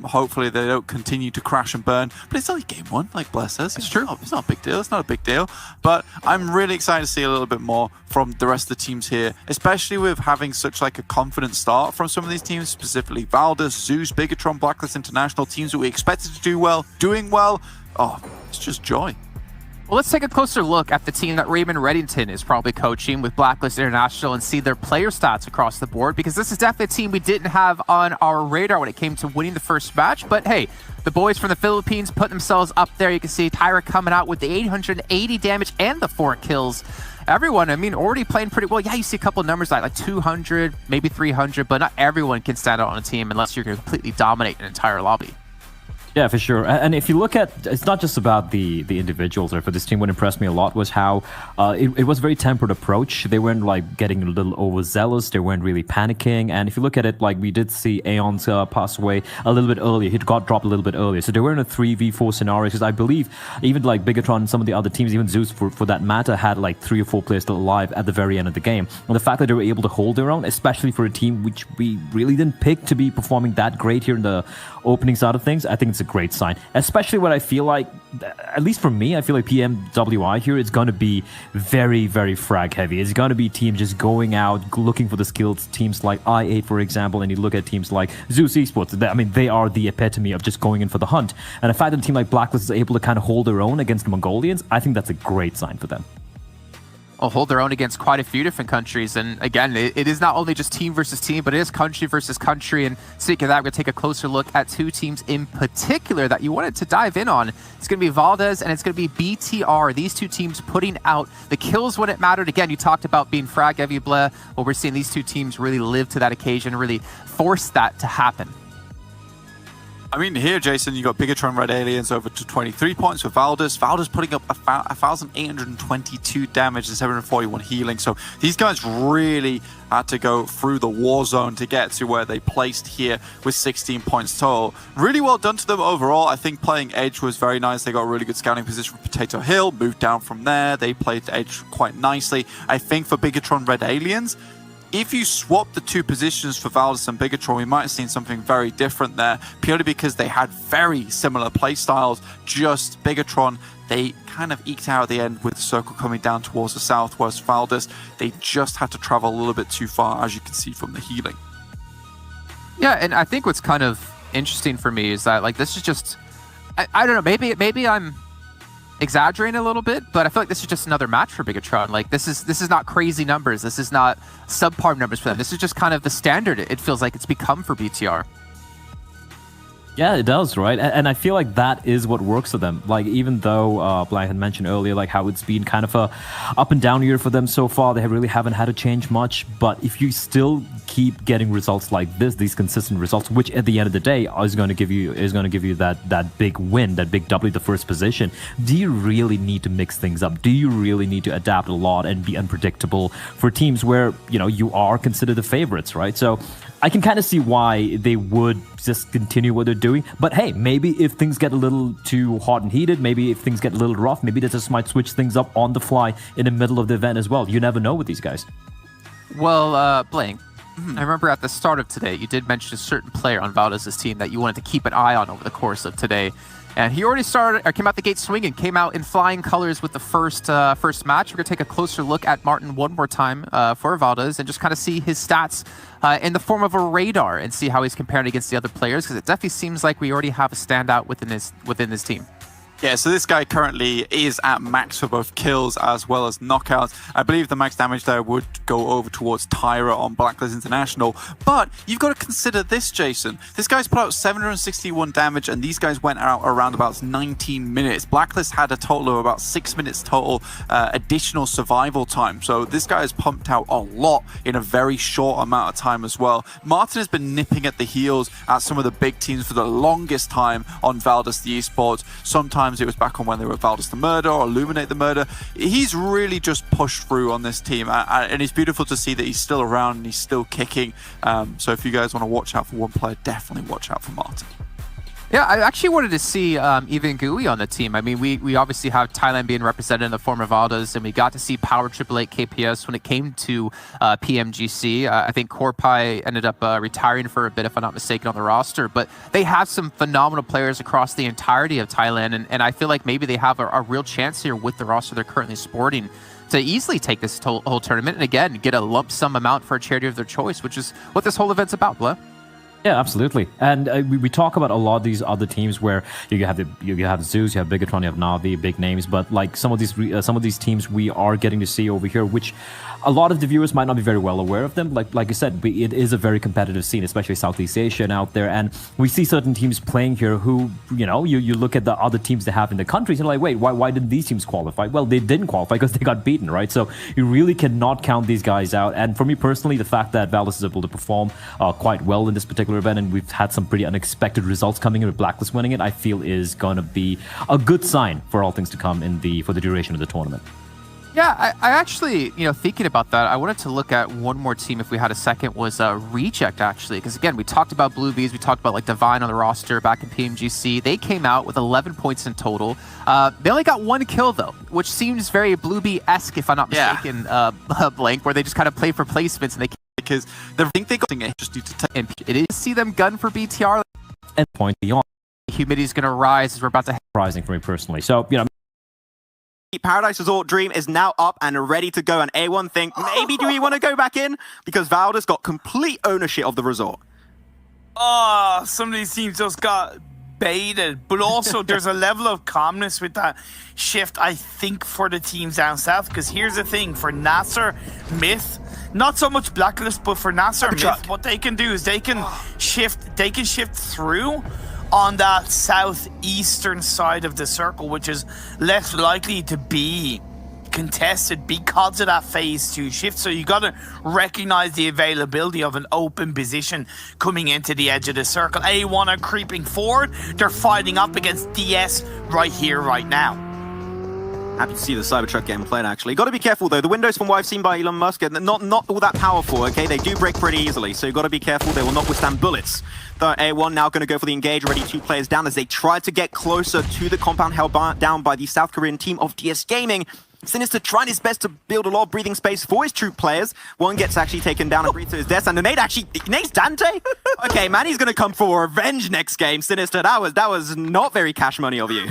Hopefully they don't continue to crash and burn, but it's only game 1, like Blair says. It's true. It's not a big deal. It's not a big deal, but I'm really excited to see a little bit more from the rest of the teams here, especially with having such like a confident start from some of these teams, specifically Valdez, Zeus, Bigatron, Blacklist International, teams that we expected to do well, doing well. Oh, it's just joy. Well, let's take a closer look at the team that Raymond Reddington is probably coaching with Blacklist International and see their player stats across the board, because this is definitely a team we didn't have on our radar when it came to winning the first match. But hey, the boys from the Philippines put themselves up there. You can see Tyra coming out with the 880 damage and the 4 kills. everyone, I mean, already playing pretty well. Yeah, you see a couple of numbers like 200, maybe 300, but not everyone can stand out on a team unless you're going to completely dominate an entire lobby. Yeah, for sure. And if you look at, it's not just about the individuals. Or for this team, what impressed me a lot was how it was a very tempered approach. They weren't like getting a little overzealous. They weren't really panicking. And if you look at it, like we did see Aeon's pass away a little bit earlier. He got dropped a little bit earlier. So they were in a 3v4 scenario. Because I believe even like Bigatron and some of the other teams, even Zeus for that matter, had like 3 or 4 players still alive at the very end of the game. And the fact that they were able to hold their own, especially for a team which we really didn't pick to be performing that great here in the opening side of things, I think it's a great sign. Especially what I feel like, at least for me, I feel like PMWI here is going to be very, very frag heavy. It's going to be teams just going out, looking for the skills. Teams like I8, for example, and you look at teams like Zeus Esports. I mean, they are the epitome of just going in for the hunt. And the fact that a team like Blacklist is able to kind of hold their own against the Mongolians, I think that's a great sign for them. Hold their own against quite a few different countries. And again, it is not only just team versus team, but it is country versus country. And speaking of that, we're going to take a closer look at 2 teams in particular that you wanted to dive in on. It's going to be Valdez and it's going to be BTR. These 2 teams putting out the kills when it mattered. Again, you talked about being frag heavy, Bleh. Well, we're seeing these 2 teams really live to that occasion, really force that to happen. I mean, here, Jason, you got Bigatron Red Aliens over to 23 points for Valdez. Valdez putting up 1,822 damage and 741 healing. So these guys really had to go through the war zone to get to where they placed here with 16 points total. Really well done to them overall. I think playing Edge was very nice. They got a really good scouting position for Potato Hill, moved down from there. They played Edge quite nicely. I think for Bigatron Red Aliens, if you swap the 2 positions for Valdez and Bigatron, we might have seen something very different there, purely because they had very similar play styles. Just Bigatron, they kind of eked out at the end with the circle coming down towards the south, whereas Valdez, they just had to travel a little bit too far, as you can see from the healing. Yeah, and I think what's kind of interesting for me is that, like, this is just, I don't know, maybe I'm exaggerating a little bit, but I feel like this is just another match for Bigatron. Like, this is not crazy numbers. This is not subpar numbers for them. This is just kind of the standard it feels like it's become for BTR. Yeah, it does, right? And I feel like that is what works for them. Like, even though Blank had mentioned earlier, like how it's been kind of a up and down year for them so far, they really haven't had to change much. But if you still keep getting results like this, these consistent results, which at the end of the day is going to give you that big win, that big W, the first position. Do you really need to mix things up? Do you really need to adapt a lot and be unpredictable for teams where, you know, you are considered the favorites, right? So I can kind of see why they would just continue what they're doing. But hey, maybe if things get a little too hot and heated, maybe if things get a little rough, maybe they just might switch things up on the fly in the middle of the event as well. You never know with these guys. Well, Blank, I remember at the start of today, you did mention a certain player on Valdez's team that you wanted to keep an eye on over the course of today. And he already came out the gate swinging, came out in flying colors with the first match. We're going to take a closer look at Martin one more time for Valdez and just kind of see his stats in the form of a radar and see how he's comparing against the other players, because it definitely seems like we already have a standout within this team. Yeah, so this guy currently is at max for both kills as well as knockouts. I believe the max damage there would go over towards Tyra on Blacklist International. But you've got to consider this, Jason. This guy's put out 761 damage, and these guys went out around about 19 minutes. Blacklist had a total of about 6 minutes total additional survival time. So this guy has pumped out a lot in a very short amount of time as well. Martin has been nipping at the heels at some of the big teams for the longest time on Valdez the Esports. Sometimes it was back on when they were Valdez the Murder or Illuminate the Murder. He's really just pushed through on this team, and it's beautiful to see that he's still around and he's still kicking. So if you guys want to watch out for one player, definitely watch out for Martin. Yeah, I actually wanted to see even Gooooooo on the team. I mean, we obviously have Thailand being represented in the form of Valdez, and we got to see Power 888 KPS when it came to PMGC. I think Corpai ended up retiring for a bit, if I'm not mistaken, on the roster. But they have some phenomenal players across the entirety of Thailand, and I feel like maybe they have a real chance here with the roster they're currently sporting to easily take this whole tournament and, again, get a lump sum amount for a charity of their choice, which is what this whole event's about, Bleh. Yeah, absolutely. And we talk about a lot of these other teams where you have Zeus, you have Bigatron, you have Na'Vi, big names, but like some of these teams we are getting to see over here, which a lot of the viewers might not be very well aware of them. Like you said, it is a very competitive scene, especially Southeast Asia and out there. And we see certain teams playing here who, you know, you look at the other teams they have in the countries and like, wait, why didn't these teams qualify? Well, they didn't qualify because they got beaten, right? So you really cannot count these guys out. And for me personally, the fact that Valus is able to perform quite well in this particular event, and we've had some pretty unexpected results coming in with Blacklist winning it, I feel is going to be a good sign for all things to come for the duration of the tournament. Yeah, I actually, you know, thinking about that, I wanted to look at one more team if we had a second, was Reject, actually. Because, again, we talked about Bluebees, we talked about, like, Divine on the roster back in PMGC. They came out with 11 points in total. They only got 1 kill, though, which seems very Bluebee-esque, if I'm not mistaken, Blank, where they just kind of play for placements and they because they think they got it, just need to take. It is see them gun for BTR. And point beyond. Humidity is going to rise as we're about to rising for me personally. So, you know, Paradise Resort Dream is now up and ready to go, and A1 think, maybe do we want to go back in? Because Valda's got complete ownership of the resort. Oh, some of these teams just got baited, but also there's a level of calmness with that shift, I think, for the teams down south. Because here's the thing, for Nasser, Myth, not so much Blacklist, but for Nasser, Myth, what they can do is they can shift through on that southeastern side of the circle, which is less likely to be contested because of that phase 2 shift. So you got to recognize the availability of an open position coming into the edge of the circle. A1 are creeping forward. They're fighting up against DS right here, right now. Happy to see the Cybertruck getting played, actually. Got to be careful, though. The windows from what I've seen by Elon Musk are not all that powerful, okay? They do break pretty easily, so you got to be careful. They will not withstand bullets. The A1 now going to go for the engage, already 2 players down as they try to get closer to the compound held down by the South Korean team of DS Gaming. Sinister trying his best to build a lot of breathing space for his troop players. One gets actually taken down and breathes to his death, and the nade actually nades Dante? Okay, man, he's going to come for revenge next game. Sinister, that was not very cash money of you.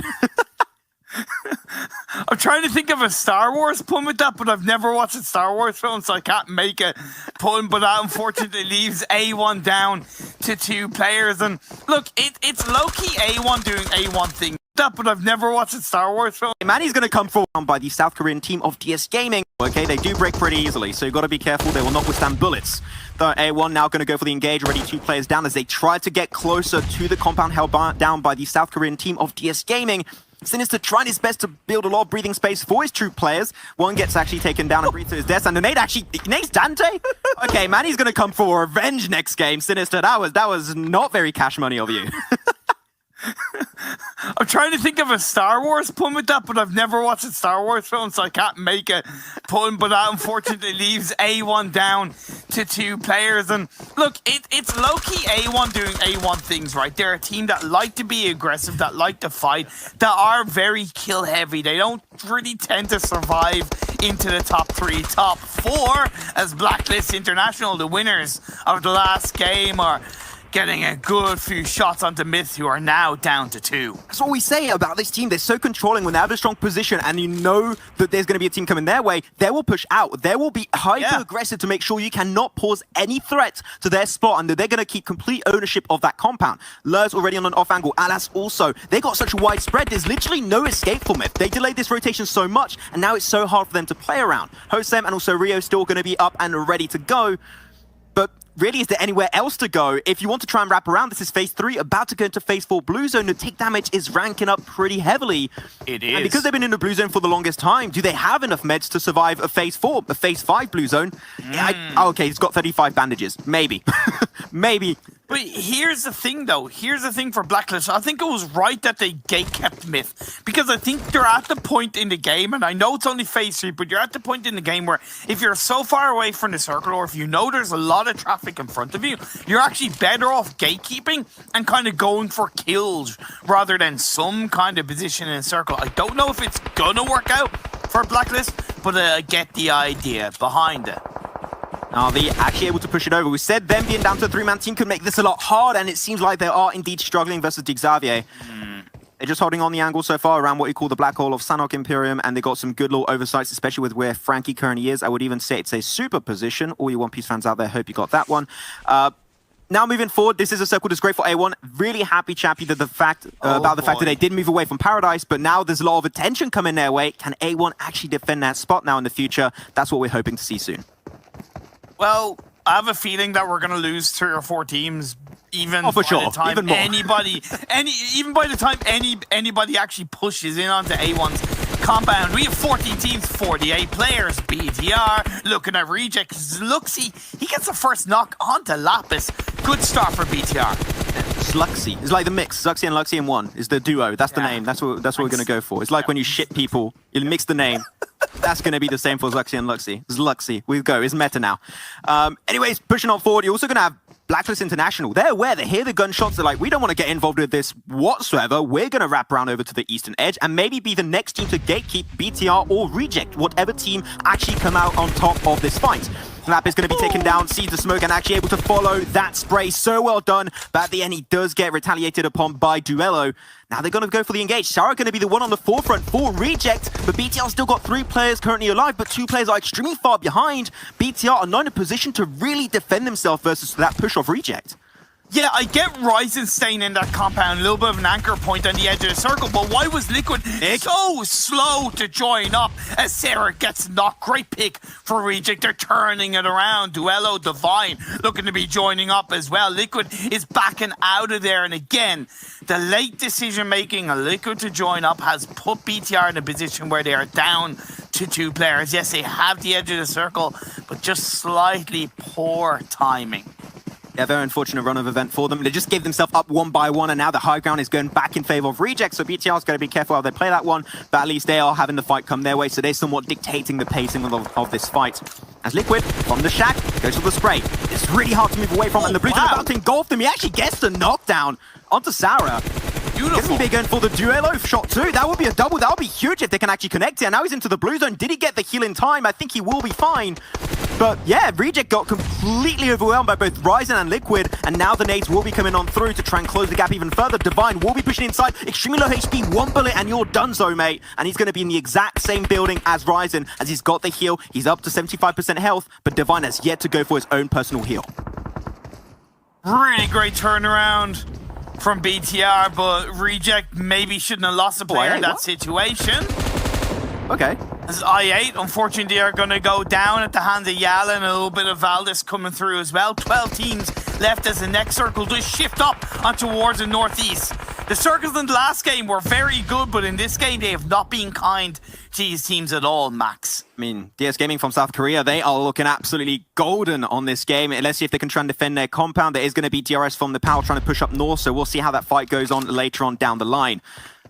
I'm trying to think of a Star Wars pun with that, but I've never watched a Star Wars film, so I can't make a pun, but that unfortunately leaves A1 down to 2 players. And look, it's low-key A1 doing A1 thing, but I've never watched a Star Wars film. Man, he's going to come forward by the South Korean team of DS Gaming. Okay, they do break pretty easily, so you got to be careful. They will not withstand bullets. The A1 now going to go for the engage, already 2 players down as they try to get closer to the compound held down by the South Korean team of DS Gaming. Sinister trying his best to build a lot of breathing space for his troop players. One gets actually taken down and breathes to his death, and the nade actually nades Dante? Okay, man, he's going to come for revenge next game. Sinister, that was not very cash money of you. I'm trying to think of a Star Wars pun with that, but I've never watched a Star Wars film, so I can't make a pun, but that unfortunately leaves A1 down to 2 players. And look, it's low-key A1 doing A1 things, right? They're a team that like to be aggressive, that like to fight, that are very kill-heavy. They don't really tend to survive into the top 3, top 4, as Blacklist International, the winners of the last game, are getting a good few shots onto Myth, who are now down to 2. That's what we say about this team. They're so controlling when they have a strong position and you know that there's going to be a team coming their way. They will push out. They will be hyper-aggressive to make sure you cannot pause any threat to their spot, and that they're going to keep complete ownership of that compound. Lur's already on an off angle. Alas also. They got such a wide spread. There's literally no escape for Myth. They delayed this rotation so much, and now it's so hard for them to play around. Hosem and also Rio still going to be up and ready to go. But really, is there anywhere else to go? If you want to try and wrap around, this is phase 3, about to go into phase 4 blue zone. The take damage is ranking up pretty heavily. It is. And because they've been in the blue zone for the longest time, do they have enough meds to survive a phase 4, a phase 5 blue zone? Okay, he's got 35 bandages. Maybe. Maybe. But here's the thing, though. Here's the thing for Blacklist. I think it was right that they gate-kept Myth, because I think they're at the point in the game, and I know it's only phase 3, but you're at the point in the game where if you're so far away from the circle, or if you know there's a lot of traffic in front of you, you're actually better off gatekeeping and kind of going for kills rather than some kind of position in a circle. I don't know if it's gonna work out for Blacklist, but I get the idea behind it. Are they actually able to push it over? We said them being down to a 3-man team could make this a lot hard, and it seems like they are indeed struggling versus Xavier. They're just holding on the angle so far around what you call the black hole of Sanok Imperium, and they got some good little oversights, especially with where Frankie currently is. I would even say it's a super position. All you One Piece fans out there, hope you got that one. now moving forward, this is a circle that's great for A1. Really happy, Chappy, that the fact about the fact that they did move away from Paradise, but now there's a lot of attention coming their way. Can A1 actually defend that spot now in the future? That's what we're hoping to see soon. Well, I have a feeling that we're going to lose 3 or 4 teams. Even for sure. The time even more. Even by the time anybody actually pushes in onto A1's compound, we have 14 teams, 48 players. BTR looking at Reject. Luxy, he gets the first knock onto Lapis. Good start for BTR. Zluxy. It's like the mix. Zuxy and Luxy in one is the duo. That's the name. That's what we're going to go for. It's like when you shit people, you mix the name. That's going to be the same for Zuxy and Luxy. Zluxy. We go. It's meta now. Anyways, pushing on forward, you're also going to have Blacklist International. They're aware. They hear the gunshots. They're like, we don't want to get involved with this whatsoever. We're going to wrap around over to the eastern edge and maybe be the next team to gatekeep BTR or Reject, whatever team actually come out on top of this fight. Lap is going to be taken down, sees the smoke, and actually able to follow that spray. So well done. But at the end, he does get retaliated upon by Duello. Now they're going to go for the engage. Sarah going to be the one on the forefront for Reject, but BTR still got 3 players currently alive, but 2 players are extremely far behind. BTR are not in a position to really defend themselves versus that push of Reject. Yeah, I get Ryzen staying in that compound, a little bit of an anchor point on the edge of the circle, but why was Liquid so slow to join up as Sarah gets knocked? Great pick for Reject. They're turning it around. Duello, Divine looking to be joining up as well. Liquid is backing out of there, and again, the late decision-making of Liquid to join up has put BTR in a position where they are down to 2 players. Yes, they have the edge of the circle, but just slightly poor timing. Yeah, very unfortunate run of event for them. They just gave themselves up 1 by 1, and now the high ground is going back in favor of Reject, so BTR is going to be careful how they play that one, but at least they are having the fight come their way, so they're somewhat dictating the pacing of this fight. As Liquid, from the shack, goes for the spray. It's really hard to move away from, and the Blues are about to engulf him. He actually gets the knockdown onto Sarah. Beautiful. Be going for the duello shot too. That would be a double. That would be huge if they can actually connect here. Now he's into the blue zone. Did he get the heal in time? I think he will be fine. But yeah, Reject got completely overwhelmed by both Ryzen and Liquid, and now the nades will be coming on through to try and close the gap even further. Divine will be pushing inside. Extremely low HP, 1 bullet, and you're done so, mate. And he's going to be in the exact same building as Ryzen, as he's got the heal. He's up to 75% health, but Divine has yet to go for his own personal heal. Really great turnaround from BTR, but Reject maybe shouldn't have lost a player in that situation. Okay. As I8, unfortunately, are going to go down at the hands of Yala, and a little bit of Valdez coming through as well. 12 teams left as the next circle does shift up on towards the northeast. The circles in the last game were very good, but in this game, they have not been kind to these teams at all, Max. I mean, DS Gaming from South Korea, they are looking absolutely golden on this game. Let's see if they can try and defend their compound. There is going to be DRS from the POW trying to push up north, so we'll see how that fight goes on later on down the line.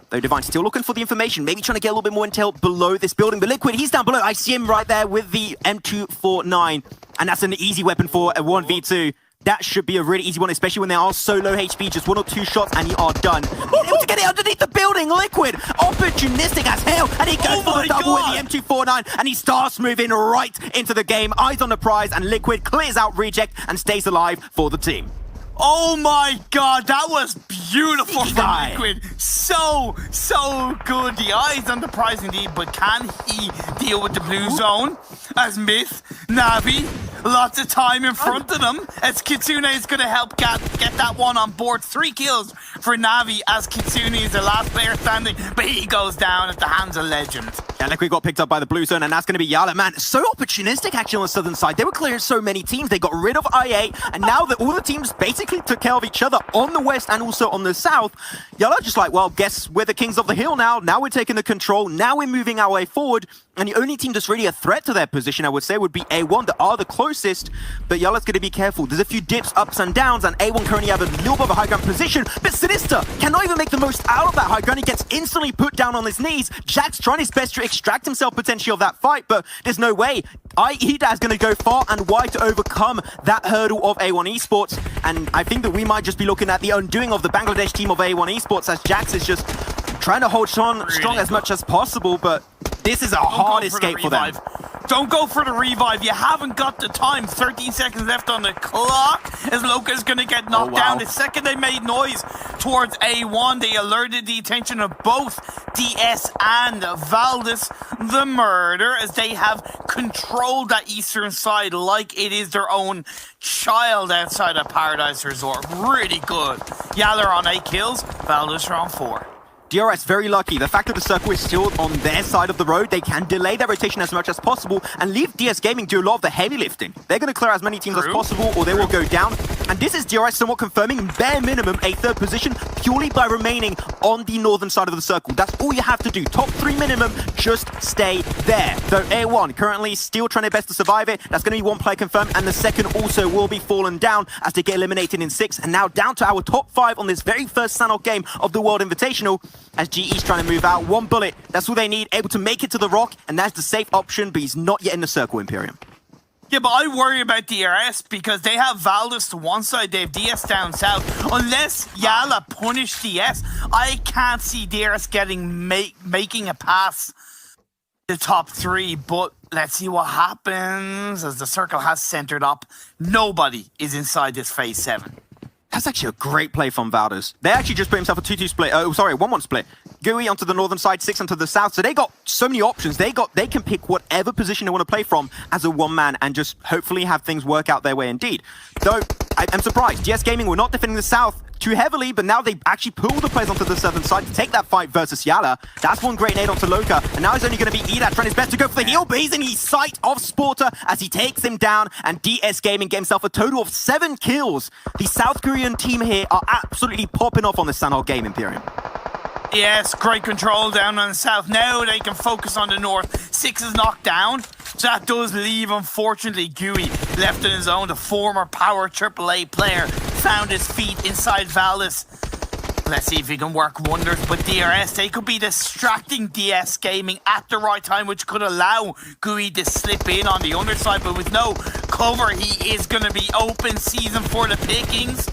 Though Divine still looking for the information, maybe trying to get a little bit more intel below this building. But Liquid, he's down below. I see him right there with the M249. And that's an easy weapon for a 1v2. That should be a really easy one, especially when they are so low HP. Just 1 or 2 shots and you are done. He's able to get it underneath the building. Liquid, opportunistic as hell. And he goes for the double with the M249. And he starts moving right into the game. Eyes on the prize. And Liquid clears out Reject and stays alive for the team. Oh my god, that was beautiful from Liquid. So good. The eyes on the prize indeed, but can he deal with the blue zone? As Myth, Navi, lots of time in front of them. As Kitsune is going to help get that one on board. 3 kills for Navi as Kitsune is the last player standing, but he goes down at the hands of Legend. Yeah, Liquid got picked up by the blue zone, and that's going to be Yala. Man, so opportunistic actually on the southern side. They were clearing so many teams. They got rid of I8, and now that all the teams basically took care of each other on the west and also on the south, Yala just like, well, guess we're the kings of the hill now. Now we're taking the control. Now we're moving our way forward. And the only team that's really a threat to their position, I would say, would be A1, that are the closest. But Yala's going to be careful. There's a few dips, ups and downs, and A1 currently have a little bit of a high ground position. But Sinister cannot even make the most out of that high ground. He gets instantly put down on his knees. Jack's trying his best to extract himself potentially of that fight, but there's no way. Ida is going to go far and wide to overcome that hurdle of A1 Esports. And I think that we might just be looking at the undoing of the Bangladesh team of A1 Esports, as Jax is just trying to hold on strong as much as possible, but this is a hard escape for them. Don't go for the revive. You haven't got the time. 13 seconds left on the clock as Loka's going to get knocked down. The second they made noise towards A1, they alerted the attention of both DS and Valdez, the murder, as they have controlled that eastern side like it is their own child outside of Paradise Resort. Really good. Yaller on 8 kills, Valdez are on 4. DRS very lucky. The fact that the circle is still on their side of the road, they can delay their rotation as much as possible and leave DS Gaming do a lot of the heavy lifting. They're going to clear as many teams as possible or they will go down. And this is DRS somewhat confirming bare minimum a 3rd position purely by remaining on the northern side of the circle. That's all you have to do. Top 3 minimum, just stay there. Though A1 currently still trying their best to survive it. That's going to be 1 player confirmed, and the second also will be fallen down as they get eliminated in 6. And now down to our top 5 on this very first Sanok game of the World Invitational. As GE's trying to move out. 1 bullet, that's all they need, able to make it to the rock, and that's the safe option, but he's not yet in the circle, Imperium. Yeah, but I worry about DRS because they have Valdez to one side, they have DS down south. Unless Yala punish DS, I can't see DRS making a pass the top 3, but let's see what happens as the circle has centered up. Nobody is inside this phase 7. That's actually a great play from Valdez. They actually just put himself a 2-2 split. Oh, sorry, 1-1 split. Gooooooo onto the northern side, 6 onto the south. So they got so many options. They can pick whatever position they want to play from as a one-man and just hopefully have things work out their way indeed. Though, I'm surprised. DS Gaming were not defending the south too heavily, but now they actually pull the players onto the southern side to take that fight versus Yala. That's 1 great nade onto Loka, and now it's only going to be Edat trying his best to go for the heal, but he's in the sight of Sporter as he takes him down, and DS Gaming get himself a total of 7 kills. The South Korean team here are absolutely popping off on the Sanok game, Imperium. Yes, great control down on the south. Now they can focus on the north. 6 is knocked down. So that does leave, unfortunately, Gooooooo left on his own. The former Power AAA player found his feet inside Valdez. Let's see if he can work wonders. But DRS, they could be distracting DS Gaming at the right time, which could allow Gooooooo to slip in on the underside. But with no cover, he is going to be open season for the pickings.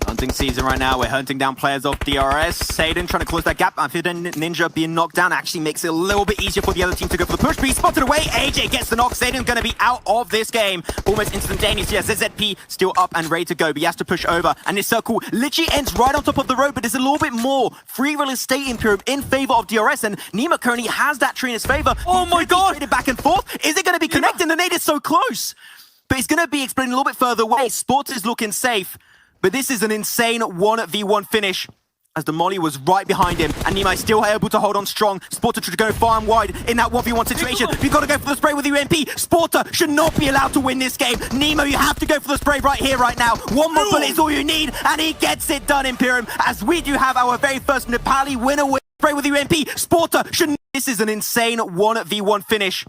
Hunting season right now. We're hunting down players off DRS. Satan trying to close that gap. After Ninja being knocked down actually makes it a little bit easier for the other team to go for the push. But he's spotted away. AJ gets the knock. Satan's going to be out of this game almost instantaneously. Yes, ZZP still up and ready to go, but he has to push over. And this circle literally ends right on top of the road, but there's a little bit more free real estate Imperium in favor of DRS. And Nima currently has that tree in his favor. Oh my God! Traded back and forth. Is it going to be connecting? The nade is so close. But it's going to be exploding a little bit further away. Sports is looking safe. But this is an insane 1v1 finish as the molly was right behind him, and Nima is still able to hold on strong. Sporter to go far and wide in that 1v1 situation. You've got to go for the spray with your MP. Sporter should not be allowed to win this game. Nemo, you have to go for the spray right here, right now. 1 more bullet is all you need, and he gets it done, Imperium, as we do have our very first Nepali winner with spray with your MP. Sporter should... This is an insane 1v1 finish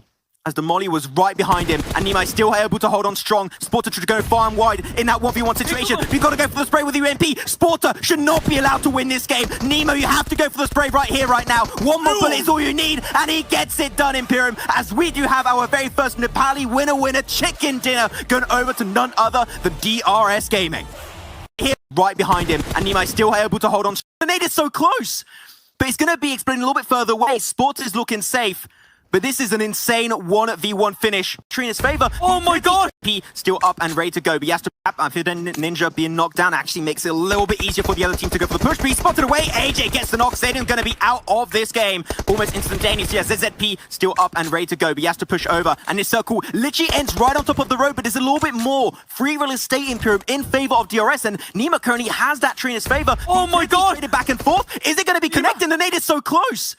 as the molly was right behind him, and Nima is still able to hold on strong. Sporter to go far and wide in that 1v1 situation. You've got to go for the spray with your MP. Sporter should not be allowed to win this game. Nemo, you have to go for the spray right here, right now. 1 more bullet is all you need, and he gets it done, Imperium, as we do have our very first Nepali winner chicken dinner going over to none other than DRS Gaming. Here, right behind him, and Nima is still able to hold on. The nade is so close, but it's going to be exploding a little bit further away. Sports is looking safe. But this is an insane 1v1 finish. Trina's favor. Oh my God! P still up and ready to go, but he has to tap. After Ninja being knocked down actually makes it a little bit easier for the other team to go for the push. But he's spotted away. AJ gets the knock. Satan's going to be out of this game almost instantaneously. Yes, ZZP still up and ready to go, but he has to push over. And this circle literally ends right on top of the road, but there's a little bit more free real estate Imperium in favor of DRS, and Nima currently has that tree in his favor. Oh my God! Traded back and forth. Is it going to be connecting? The nade is so close.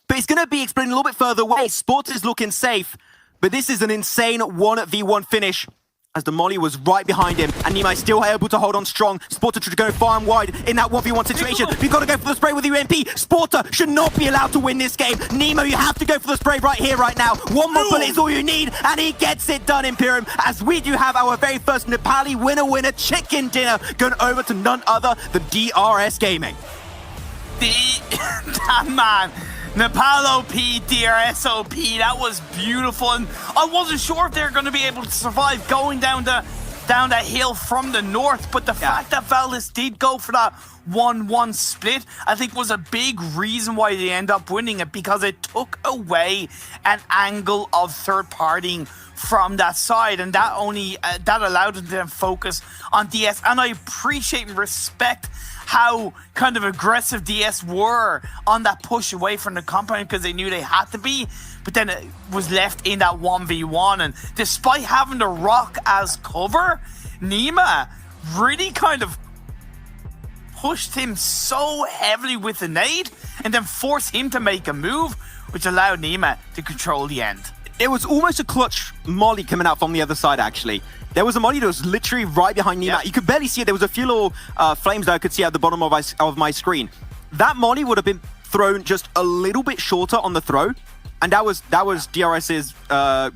But it's going to be exploding a little bit further away. Sports is looking safe. But this is an insane 1v1 finish as the molly was right behind him, and Nima is still able to hold on strong. Sporter to go far and wide in that 1v1 situation. You've got to go for the spray with your MP. Sporter should not be allowed to win this game. Nemo, you have to go for the spray right here, right now. 1 more bullet is all you need, and he gets it done, Imperium, as we do have our very first Nepali winner chicken dinner going over to none other than DRS Gaming. That man... Nepal OP, DRS OP, that was beautiful, and I wasn't sure if they were going to be able to survive going down to down that hill from the north. But the fact that Valdez did go for that 1-1 split, I think was a big reason why they end up winning it, because it took away an angle of third partying from that side, and that only that allowed them to focus on DS. And I appreciate and respect how kind of aggressive DS were on that push away from the compound, because they knew they had to be, but then it was left in that 1v1. And despite having the rock as cover, Nima really kind of pushed him so heavily with the nade and then forced him to make a move, which allowed Nima to control the end. It was almost a clutch molly coming out from the other side, actually. There was a molly that was literally right behind Nima. Yep. You could barely see it. There was a few little flames that I could see at the bottom of my screen. That molly would have been thrown just a little bit shorter on the throw, and that was DRS's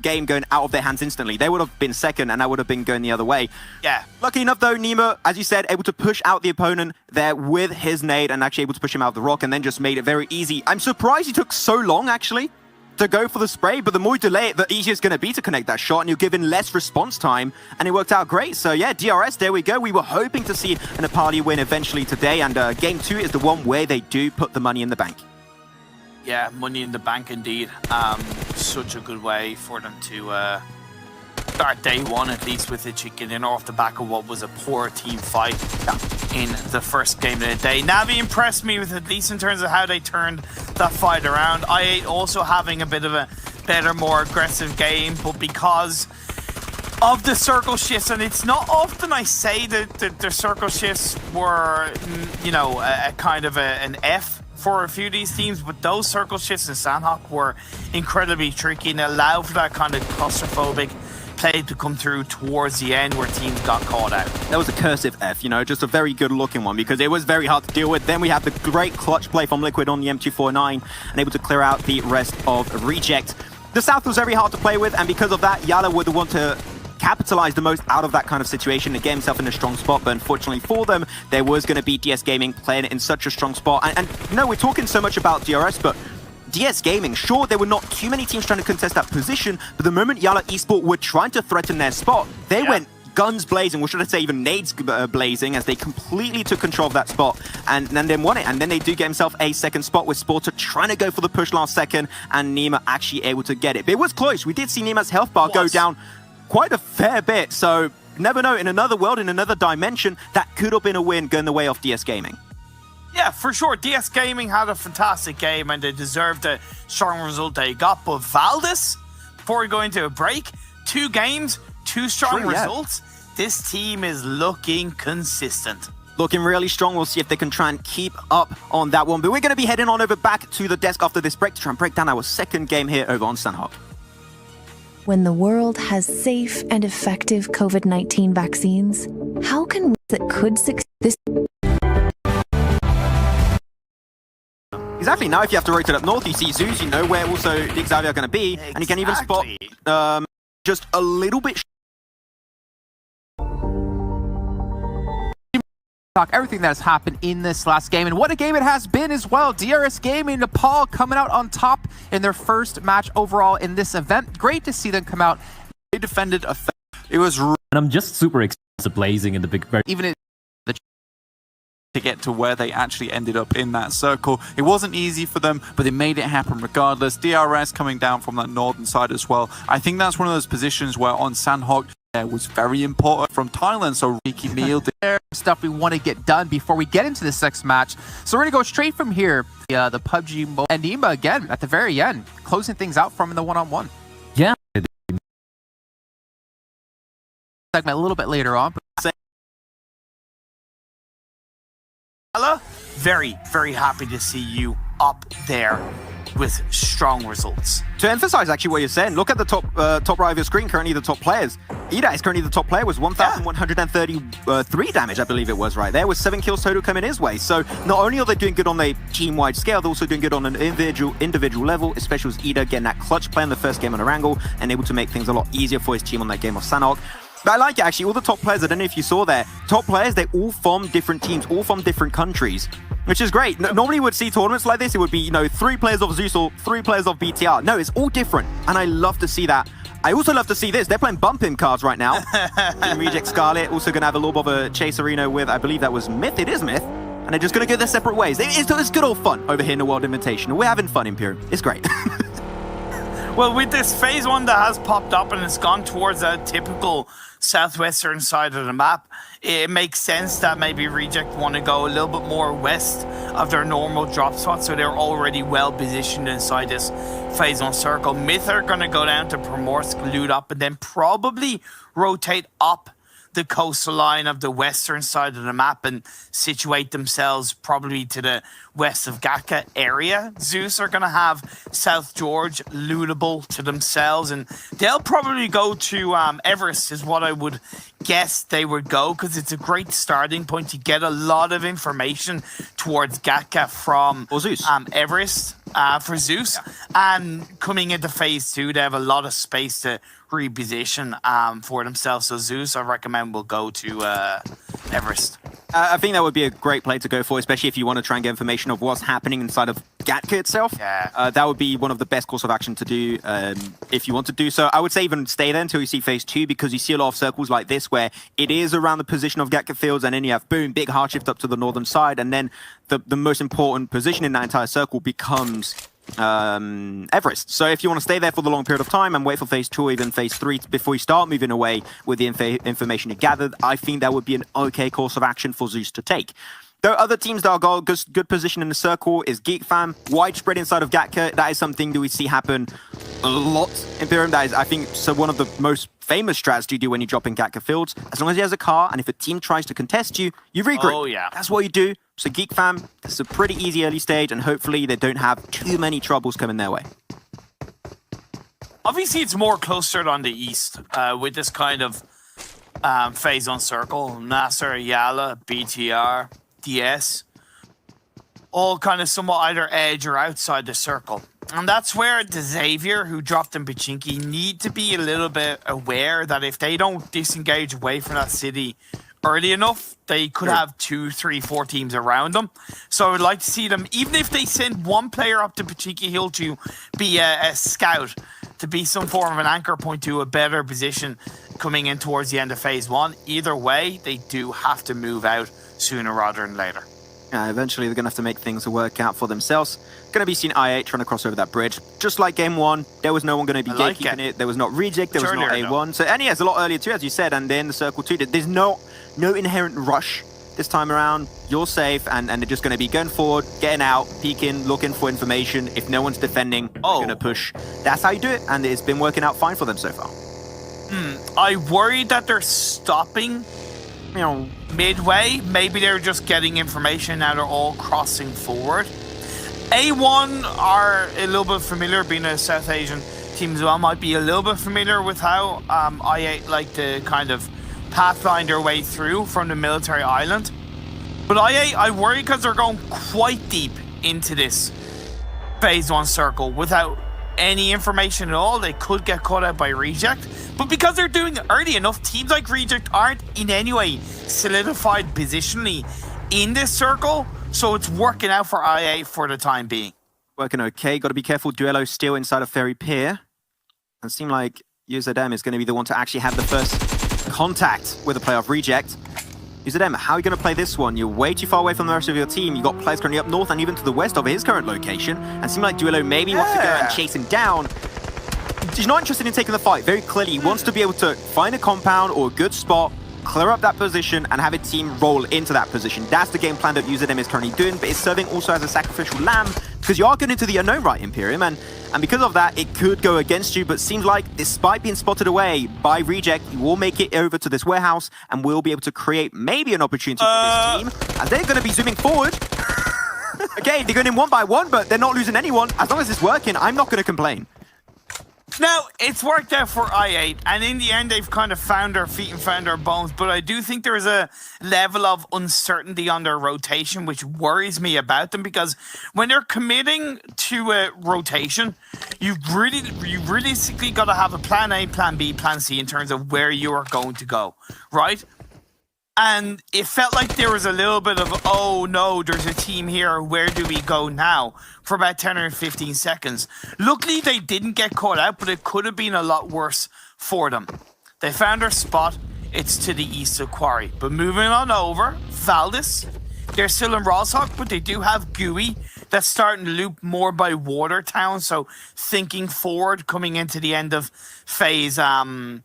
game going out of their hands instantly. They would have been second, and that would have been going the other way. Yeah. Lucky enough, though, Nima, as you said, able to push out the opponent there with his nade and actually able to push him out of the rock, and then just made it very easy. I'm surprised he took so long, actually, to go for the spray, but the more you delay it, the easier it's going to be to connect that shot, and you're given less response time, and it worked out great. So yeah, DRS, there we go. We were hoping to see an Apali win eventually today, and game 2 is the one where they do put the money in the bank. Yeah, money in the bank indeed. Such a good way for them to start day 1, at least with the chicken dinner, off the back of what was a poor team fight in the first game of the day. Navi impressed me with, at least in terms of how they turned that fight around. I8 also having a bit of a better, more aggressive game, but because of the circle shifts, and it's not often I say that the circle shifts were, you know, a kind of an F for a few of these teams, but those circle shifts in Sandhawk were incredibly tricky and allowed for that kind of claustrophobic play to come through towards the end where teams got caught out. That was a cursive F, you know, just a very good looking one, because it was very hard to deal with. Then we had the great clutch play from Liquid on the M249 and able to clear out the rest of Reject. The South was very hard to play with, and because of that, Yala would want to capitalize the most out of that kind of situation and get himself in a strong spot. But unfortunately for them, there was going to be DS Gaming playing in such a strong spot. And you know, we're talking so much about DRS, but DS Gaming, sure, there were not too many teams trying to contest that position, but the moment Yala Esport were trying to threaten their spot, they went guns blazing, or should I say even nades blazing, as they completely took control of that spot and then won it. And then they do get himself a second spot, with Sporter trying to go for the push last second, and Nima actually able to get it. But it was close. We did see Nima's health bar go down quite a fair bit, so never know, in another world, in another dimension, that could have been a win going the way of DS Gaming. Yeah, for sure. DS Gaming had a fantastic game and they deserved the strong result they got. But Valdez, before we go into a break, 2 games, 2 strong results. This team is looking consistent. Looking really strong. We'll see if they can try and keep up on that one. But we're going to be heading on over back to the desk after this break to try and break down our second game here over on Sandhawk. When the world has safe and effective COVID-19 vaccines, how can we that could succeed this? Exactly. Now, if you have to rotate up north, you see Zeus, you know where also the Xavier are going to be, and you can even spot just a little bit. Talk everything that has happened in this last game, and what a game it has been as well. DRS Gaming, Nepal coming out on top in their first match overall in this event. Great to see them come out. They defended a. It was. And I'm just super excited blazing in the big. Even to get to where they actually ended up in that circle. It wasn't easy for them, but they made it happen regardless. DRS coming down from that northern side as well. I think that's one of those positions where on Sandhawk was very important from Thailand. So Ricky Meal there stuff we want to get done before we get into this next match. So we're gonna go straight from here. The PUBG and Nima again at the very end, closing things out from the one-on-one. Yeah. Segment a little bit later on. Very, very happy to see you up there with strong results. To emphasize actually what you're saying, look at the top right of your screen, currently the top players. Ida is currently the top player, was 1,133 damage, I believe it was right there, with 7 kills total coming his way. So not only are they doing good on a team-wide scale, they're also doing good on an individual level, especially with Ida getting that clutch play in the first game on Erangel and able to make things a lot easier for his team on that game of Sandhawk. But I like it actually, all the top players, I don't know if you saw there, top players, they all from different teams, all from different countries, which is great. Normally you would see tournaments like this, it would be, you know, 3 players of Zeus or 3 players of BTR. No, it's all different, and I love to see that. I also love to see this. They're playing bump-in cards right now. Team Reject Scarlet also going to have a little bit of a chaserino with, I believe that was Myth. It is Myth. And they're just going to go their separate ways. It's good old fun over here in the World Invitational. We're having fun, Imperium. It's great. Well, with this phase 1 that has popped up and it's gone towards a typical southwestern side of the map, it makes sense that maybe Reject want to go a little bit more west of their normal drop spot, so they're already well positioned inside this phase 1 circle. Myth are going to go down to Primorsk, loot up, and then probably rotate up the coastal line of the western side of the map and situate themselves probably to the west of Gatka area. Zeus are going to have South George lootable to themselves, and they'll probably go to Everest is what I would guess they would go, because it's a great starting point to get a lot of information towards Gatka from Zeus. Everest for Zeus. And coming into phase 2, they have a lot of space to reposition for themselves. So Zeus, I recommend, will go to Everest. I think that would be a great play to go for, especially if you want to try and get information of what's happening inside of Gatka itself. Yeah. That would be one of the best course of action to do if you want to do so. I would say even stay there until you see phase 2, because you see a lot of circles like this where it is around the position of Gatka Fields, and then you have, boom, big hard shift up to the northern side, and then the most important position in that entire circle becomes Everest. So if you want to stay there for the long period of time and wait for phase 2 or even phase 3 before you start moving away with the information you gathered, I think that would be an okay course of action for Zeus to take. There are other teams that are got good position in the circle is Geek Fam, widespread inside of Gatka. That is something that we see happen a lot in Imperium. That is, I think, so one of the most famous strats to do when you drop in Gatka Fields. As long as he has a car, and if a team tries to contest you, you regroup. Oh, yeah. That's what you do. So Geek Fam, this is a pretty easy early stage, and hopefully they don't have too many troubles coming their way. Obviously, it's more clustered on the east with this kind of phase 1 circle. Nasser, Yala, BTR, DS, all kind of somewhat either edge or outside the circle. And that's where the Xavier, who dropped in Pachinki, need to be a little bit aware that if they don't disengage away from that city early enough, they could have 2, 3, 4 teams around them. So I would like to see them, even if they send one player up to Pachinki Hill to be a scout, to be some form of an anchor point to a better position coming in towards the end of phase 1. Either way, they do have to move out sooner rather than later. Eventually, they're going to have to make things work out for themselves. Going to be seeing I8 trying to cross over that bridge. Just like game 1, there was no one going to be gatekeeping it. There was not Reject, there was not A1. So, and yeah, it's a lot earlier too, as you said, and then the circle too. There's no inherent rush this time around. You're safe, and they're just going to be going forward, getting out, peeking, looking for information. If no one's defending, they're going to push. That's how you do it, and it's been working out fine for them so far. I worry that they're stopping midway. Maybe they're just getting information, now they're all crossing forward. A1 are a little bit familiar, being a South Asian team as well, might be a little bit familiar with how I8 like to kind of pathfind their way through from the military island. But I8, I worry because they're going quite deep into this phase 1 circle without any information at all. They could get caught out by Reject, but because they're doing it early enough, teams like Reject aren't in any way solidified positionally in this circle, so it's working out for IA for the time being. Working okay. Got to be careful. Duello still inside of Ferry Pier. It seems like UZM is going to be the one to actually have the first contact with a player of Reject. UZM, how are you going to play this one? You're way too far away from the rest of your team. You've got players currently up north and even to the west of his current location. And it seems like Duello maybe wants to go and chase him down. He's not interested in taking the fight. Very clearly, he wants to be able to find a compound or a good spot, clear up that position, and have a team roll into that position. That's the game plan that UZM is currently doing, but it's serving also as a sacrificial lamb, because you are going into the unknown, right, Imperium? And because of that, it could go against you, but seems like despite being spotted away by Reject, you will make it over to this warehouse and will be able to create maybe an opportunity for this team. And they're going to be zooming forward. Okay, they're going in one by one, but they're not losing anyone. As long as it's working, I'm not going to complain. Now, it's worked out for I8, and in the end, they've kind of found their feet and found their bones, but I do think there is a level of uncertainty on their rotation, which worries me about them, because when they're committing to a rotation, you realistically got to have a plan A, plan B, plan C in terms of where you are going to go, right? And it felt like there was a little bit of, oh no, there's a team here, where do we go now? For about 10 or 15 seconds. Luckily, they didn't get caught out, but it could have been a lot worse for them. They found their spot. It's to the east of Quarry. But moving on over, Valdis, they're still in Roshawk, but they do have Gooooooo that's starting to loop more by Watertown. So thinking forward, coming into the end of phase 1.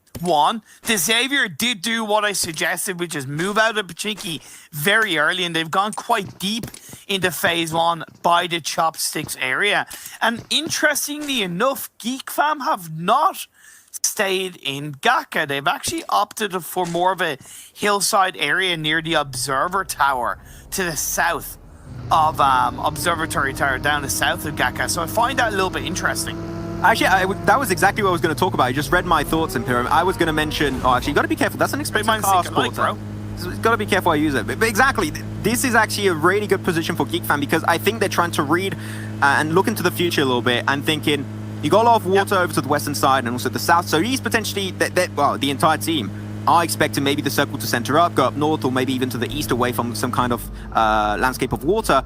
The Xavier did do what I suggested, which is move out of Pachinki very early, and they've gone quite deep into phase 1 by the Chopsticks area. And interestingly enough, GeekFam have not stayed in Gaka. They've actually opted for more of a hillside area near the Observer Tower to the south of Observatory Tower, down the south of Gaka. So I find that a little bit interesting. Actually, that was exactly what I was going to talk about. You just read my thoughts, Imperium. I was going to mention... Oh, actually, you got to be careful. That's an expensive car sport, bro. You've got to be careful how you use it. But exactly, this is actually a really good position for GeekFam, because I think they're trying to read and look into the future a little bit and thinking, you got a lot of water over to the western side and also the south. So he's potentially, well, the entire team are expecting maybe the circle to center up, go up north, or maybe even to the east away from some kind of landscape of water.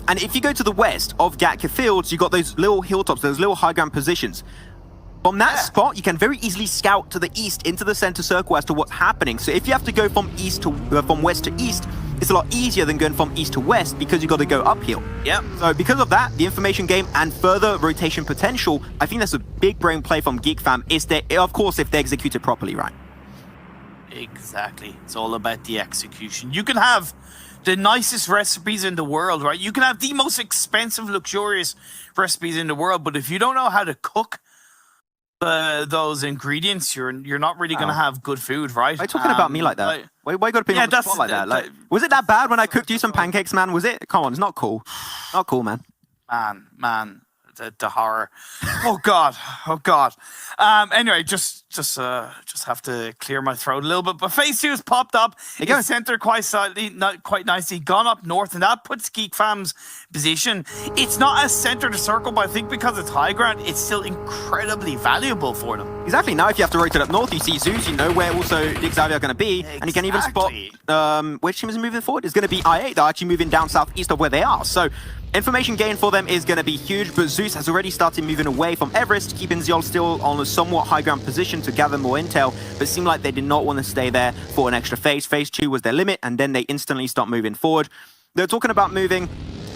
And if you go to the west of Gatka Fields, you've got those little hilltops, those little high ground positions. From that spot, you can very easily scout to the east into the center circle as to what's happening. So if you have to go from from west to east, it's a lot easier than going from east to west, because you've got to go uphill. Yeah. So because of that, the information game and further rotation potential, I think that's a big brain play from GeekFam. Is that, of course, if they execute it properly, right? Exactly. It's all about the execution. You can have the nicest recipes in the world, right? You can have the most expensive, luxurious recipes in the world, but if you don't know how to cook those ingredients, you're not really going to have good food, right? Why are you talking about me like that? Why you got to put me on the spot like that? Like, was it that bad when I cooked you some pancakes, man? Was it? Come on, it's not cool. Not cool, man. Man, the horror. Oh God. Anyway, just have to clear my throat a little bit. But phase 2 has popped up. It's centered quite slightly, not quite nicely, gone up north, and that puts GeekFam's position. It's not as centered a circle, but I think because it's high ground, it's still incredibly valuable for them. Exactly. Now, if you have to rotate up north, you see Zeus, you know where also the Xavier are going to be, and you can even spot which team is moving forward. It's going to be I8. They're actually moving down southeast of where they are. So information gain for them is going to be huge, but Zeus has already started moving away from Everest, keeping Zeol still on a somewhat high ground position to gather more intel, but it seemed like they did not want to stay there for an extra phase. Phase 2 was their limit, and then they instantly start moving forward. They're talking about moving. A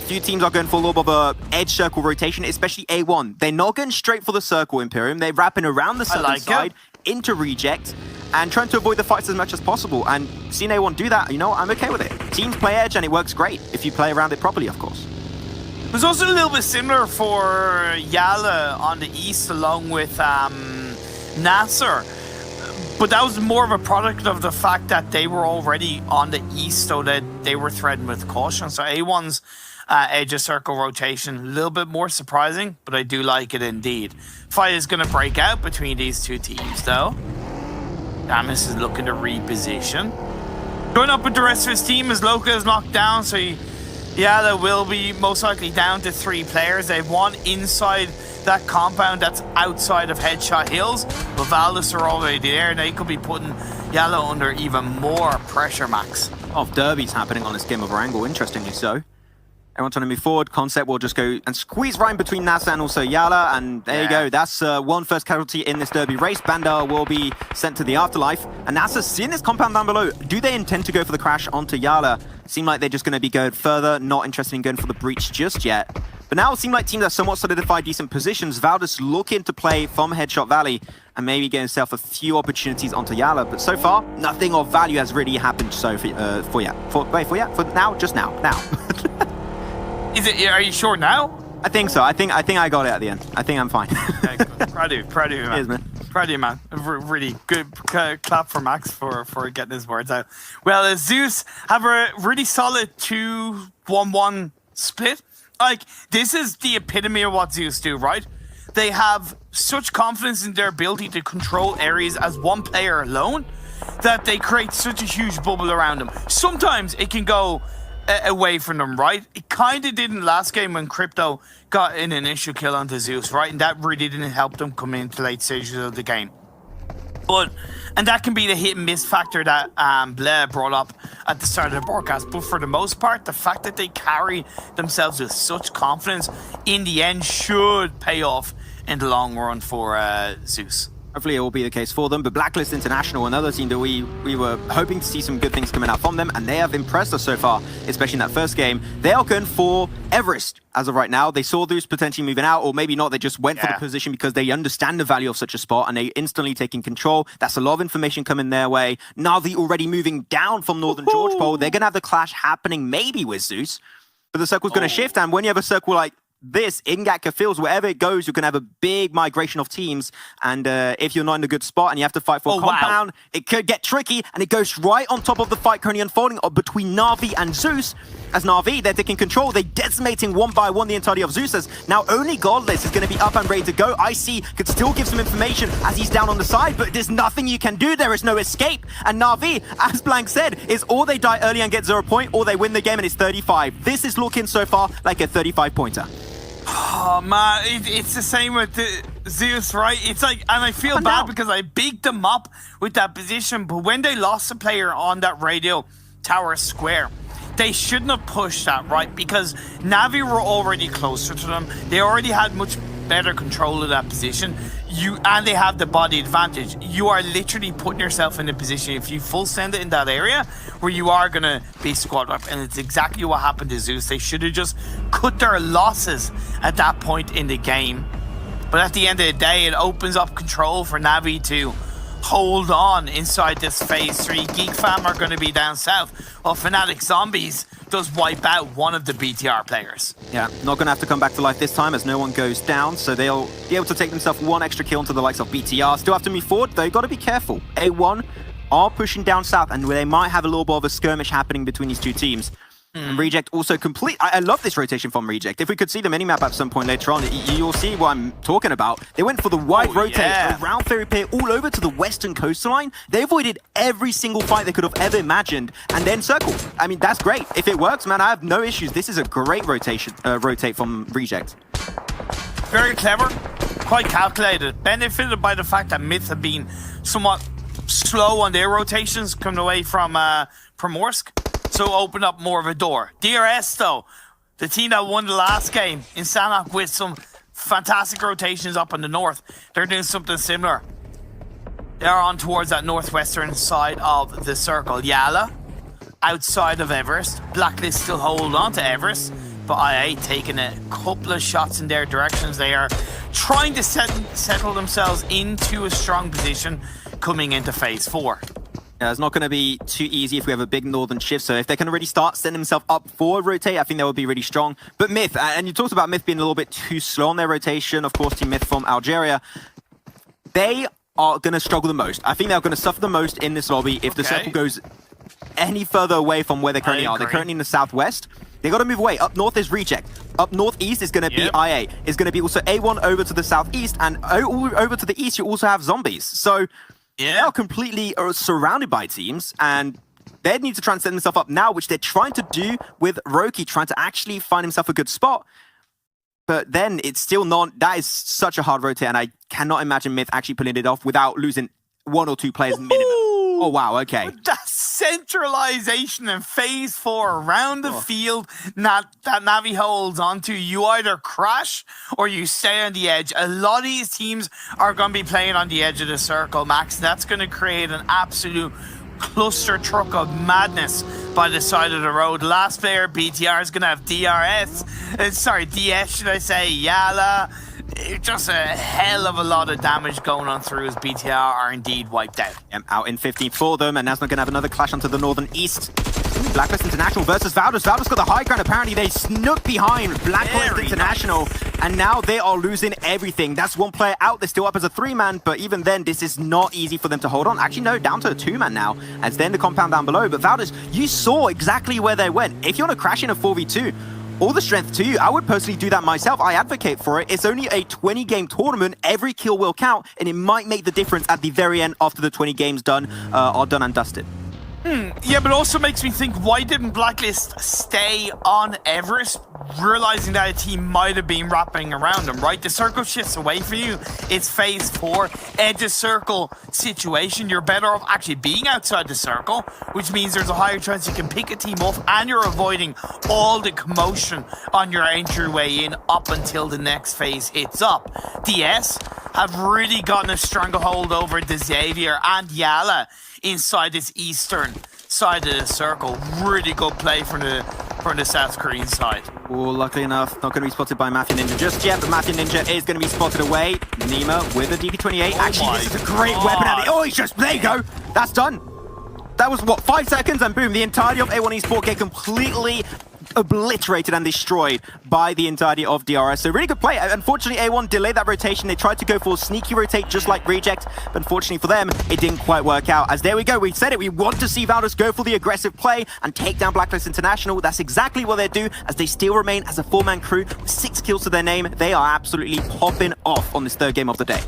few teams are going for a little bit of a edge circle rotation, especially A1. They're not going straight for the circle, Imperium. They're wrapping around the southern side into reject and trying to avoid the fights as much as possible. And seeing A1 do that, you know, I'm okay with it. Teams play edge, and it works great if you play around it properly, of course. It was also a little bit similar for Yala on the east, along with Nasser. But that was more of a product of the fact that they were already on the east, so that they were threading with caution. So A1's edge of circle rotation, a little bit more surprising, but I do like it indeed. Fight is going to break out between these two teams, though. Damus is looking to reposition. Going up with the rest of his team as Loka is knocked down, so Yala will be most likely down to 3 players. They have one inside that compound that's outside of Headshot Hills, but Valdis are already there, and they could be putting Yala under even more pressure, Max. Of derbies happening on this game of Wrangle, interestingly so. Everyone trying to move forward. Concept will just go and squeeze right in between NASA and also Yala, and there you go. That's one first casualty in this derby race. Bandar will be sent to the afterlife, and NASA seeing this compound down below. Do they intend to go for the crash onto Yala? Seem like they're just going to be going further, not interested in going for the breach just yet. But now it seems like teams that somewhat solidified decent positions. Valdis looking to play from Headshot Valley and maybe get himself a few opportunities onto Yala. But so far, nothing of value has really happened so for now, just now. Is it? Are you sure now? I think so. I think I got it at the end. I think I'm fine. Okay, proud of you, man. Cheers, man. Proud of you, man. Really good clap for Max for getting his words out. Well, Zeus have a really solid 2-1-1 split. Like, this is the epitome of what Zeus do, right? They have such confidence in their ability to control areas as one player alone that they create such a huge bubble around them. Sometimes it can go away from them, right? It kind of didn't last game when Crypto got an initial kill onto Zeus, right? And that really didn't help them come into late stages of the game. And that can be the hit and miss factor that Blair brought up at the start of the broadcast. But for the most part, the fact that they carry themselves with such confidence in the end should pay off in the long run for Zeus. Hopefully it will be the case for them, but Blacklist International, another team that we were hoping to see some good things coming out from them, and they have impressed us so far, especially in that first game. They are going for Everest as of right now. They saw Zeus potentially moving out, or maybe not, they just went for the position because they understand the value of such a spot, and they instantly taking control. That's a lot of information coming their way. Na'Vi already moving down from Northern George Pole. They're going to have the clash happening maybe with Zeus, but the circle's going to shift, and when you have a circle like this, in Gatka Fields, wherever it goes, you can have a big migration of teams. And if you're not in a good spot and you have to fight for a compound, it could get tricky. And it goes right on top of the fight currently unfolding between Na'Vi and Zeus. As Na'Vi, they're taking control. They're decimating one by one the entirety of Zeus. As now only Godless is going to be up and ready to go. IC could still give some information as he's down on the side, but there's nothing you can do. There is no escape. And Na'Vi, as Blank said, is or they die early and get 0 point, or they win the game and it's 35. This is looking so far like a 35-pointer. Oh man, it's the same with Zeus, right? It's like, and I feel bad because I beat them up with that position, but when they lost a player on that radio tower square, they shouldn't have pushed that, right? Because Na'Vi were already closer to them. They already had much better control of that position. And they have the body advantage. You are literally putting yourself in a position, if you full send it in that area, where you are going to be squad up. And it's exactly what happened to Zeus. They should have just cut their losses at that point in the game. But at the end of the day, it opens up control for Na'Vi to hold on inside this phase 3. Geek Fam are going to be down south, while Fnatic Zombies does wipe out one of the BTR players. Yeah, not going to have to come back to life this time as no one goes down, so they'll be able to take themselves one extra kill into the likes of BTR. Still have to move forward, they've got to be careful. A1 are pushing down south, and they might have a little bit of a skirmish happening between these two teams. And Reject also complete. I love this rotation from Reject. If we could see the minimap at some point later on, you'll see what I'm talking about. They went for the wide rotate around Fairy Pier all over to the western coastline. They avoided every single fight they could have ever imagined, and then circle. I mean, that's great. If it works, man, I have no issues. This is a great rotation, rotate from Reject. Very clever, quite calculated. Benefited by the fact that Myth have been somewhat slow on their rotations coming away from Primorsk. So open up more of a door. DRS though, the team that won the last game in Sanhok with some fantastic rotations up in the north, they're doing something similar. They're on towards that northwestern side of the circle. Yala, outside of Everest. Blacklist still hold on to Everest, but IA taking a couple of shots in their directions. They are trying to settle themselves into a strong position coming into phase 4. Yeah, it's not going to be too easy if we have a big northern shift, so if they can already start setting themselves up for a rotate, I think that would be really strong. But Myth, and you talked about Myth being a little bit too slow on their rotation, of course, Team Myth from Algeria, they are going to struggle the most. I think they're going to suffer the most in this lobby if the circle goes any further away from where they currently are. They're currently in the southwest. They got to move away. Up north is Reject. Up northeast is going to be IA. It's going to be also A1 over to the southeast, and over to the east you also have Zombies. So they are completely surrounded by teams, and they need to try and set themselves up now, which they're trying to do with Roki, trying to actually find himself a good spot. But then it's still not, that is such a hard rotate, and I cannot imagine Myth actually pulling it off without losing 1 or 2 players minimum. Oh, wow, okay. That centralization in phase 4 around the field that Na'Vi holds onto, you either crash or you stay on the edge. A lot of these teams are going to be playing on the edge of the circle, Max. That's going to create an absolute cluster truck of madness by the side of the road. Last player, BTR, is going to have DS, should I say, Yala. Just a hell of a lot of damage going on through as BTR are indeed wiped out. Out in 15 for them, and now going to have another clash onto the northern east. Blacklist International versus Valdus. Valdus got the high ground. Apparently they snuck behind Blacklist International, and now they are losing everything. That's one player out. They're still up as a 3-man, but even then, this is not easy for them to hold on. Actually, no, down to a 2-man now, as they're in the compound down below. But Valdus, you saw exactly where they went. If you want to crash in a 4v2, all the strength to you. I would personally do that myself. I advocate for it. It's only a 20-game tournament. Every kill will count, and it might make the difference at the very end after the 20 games are done and dusted. Yeah, but also makes me think, why didn't Blacklist stay on Everest, realizing that a team might have been wrapping around them, right? The circle shifts away from you. It's phase 4, edge of circle situation. You're better off actually being outside the circle, which means there's a higher chance you can pick a team off, and you're avoiding all the commotion on your entryway in up until the next phase hits up. DS have really gotten a stranglehold over the Xavier and Yala inside this eastern side of the circle. Really good play from the South Korean side. Well, luckily enough, not going to be spotted by Mafia Ninja just yet, but Mafia Ninja is going to be spotted away. Nima with a DP28. Actually, this is a great weapon. Oh, he's just, there you go. That's done. That was, what, 5 seconds, and boom, the entirety of A1 Esports get completely obliterated and destroyed by the entirety of DRS. So really good play. Unfortunately, A1 delayed that rotation. They tried to go for a sneaky rotate just like Reject, but unfortunately for them, it didn't quite work out. As there we go, we said it, we want to see Valdez go for the aggressive play and take down Blacklist International. That's exactly what they do, as they still remain as a 4-man crew with 6 kills to their name. They are absolutely popping off on this 3rd game of the day.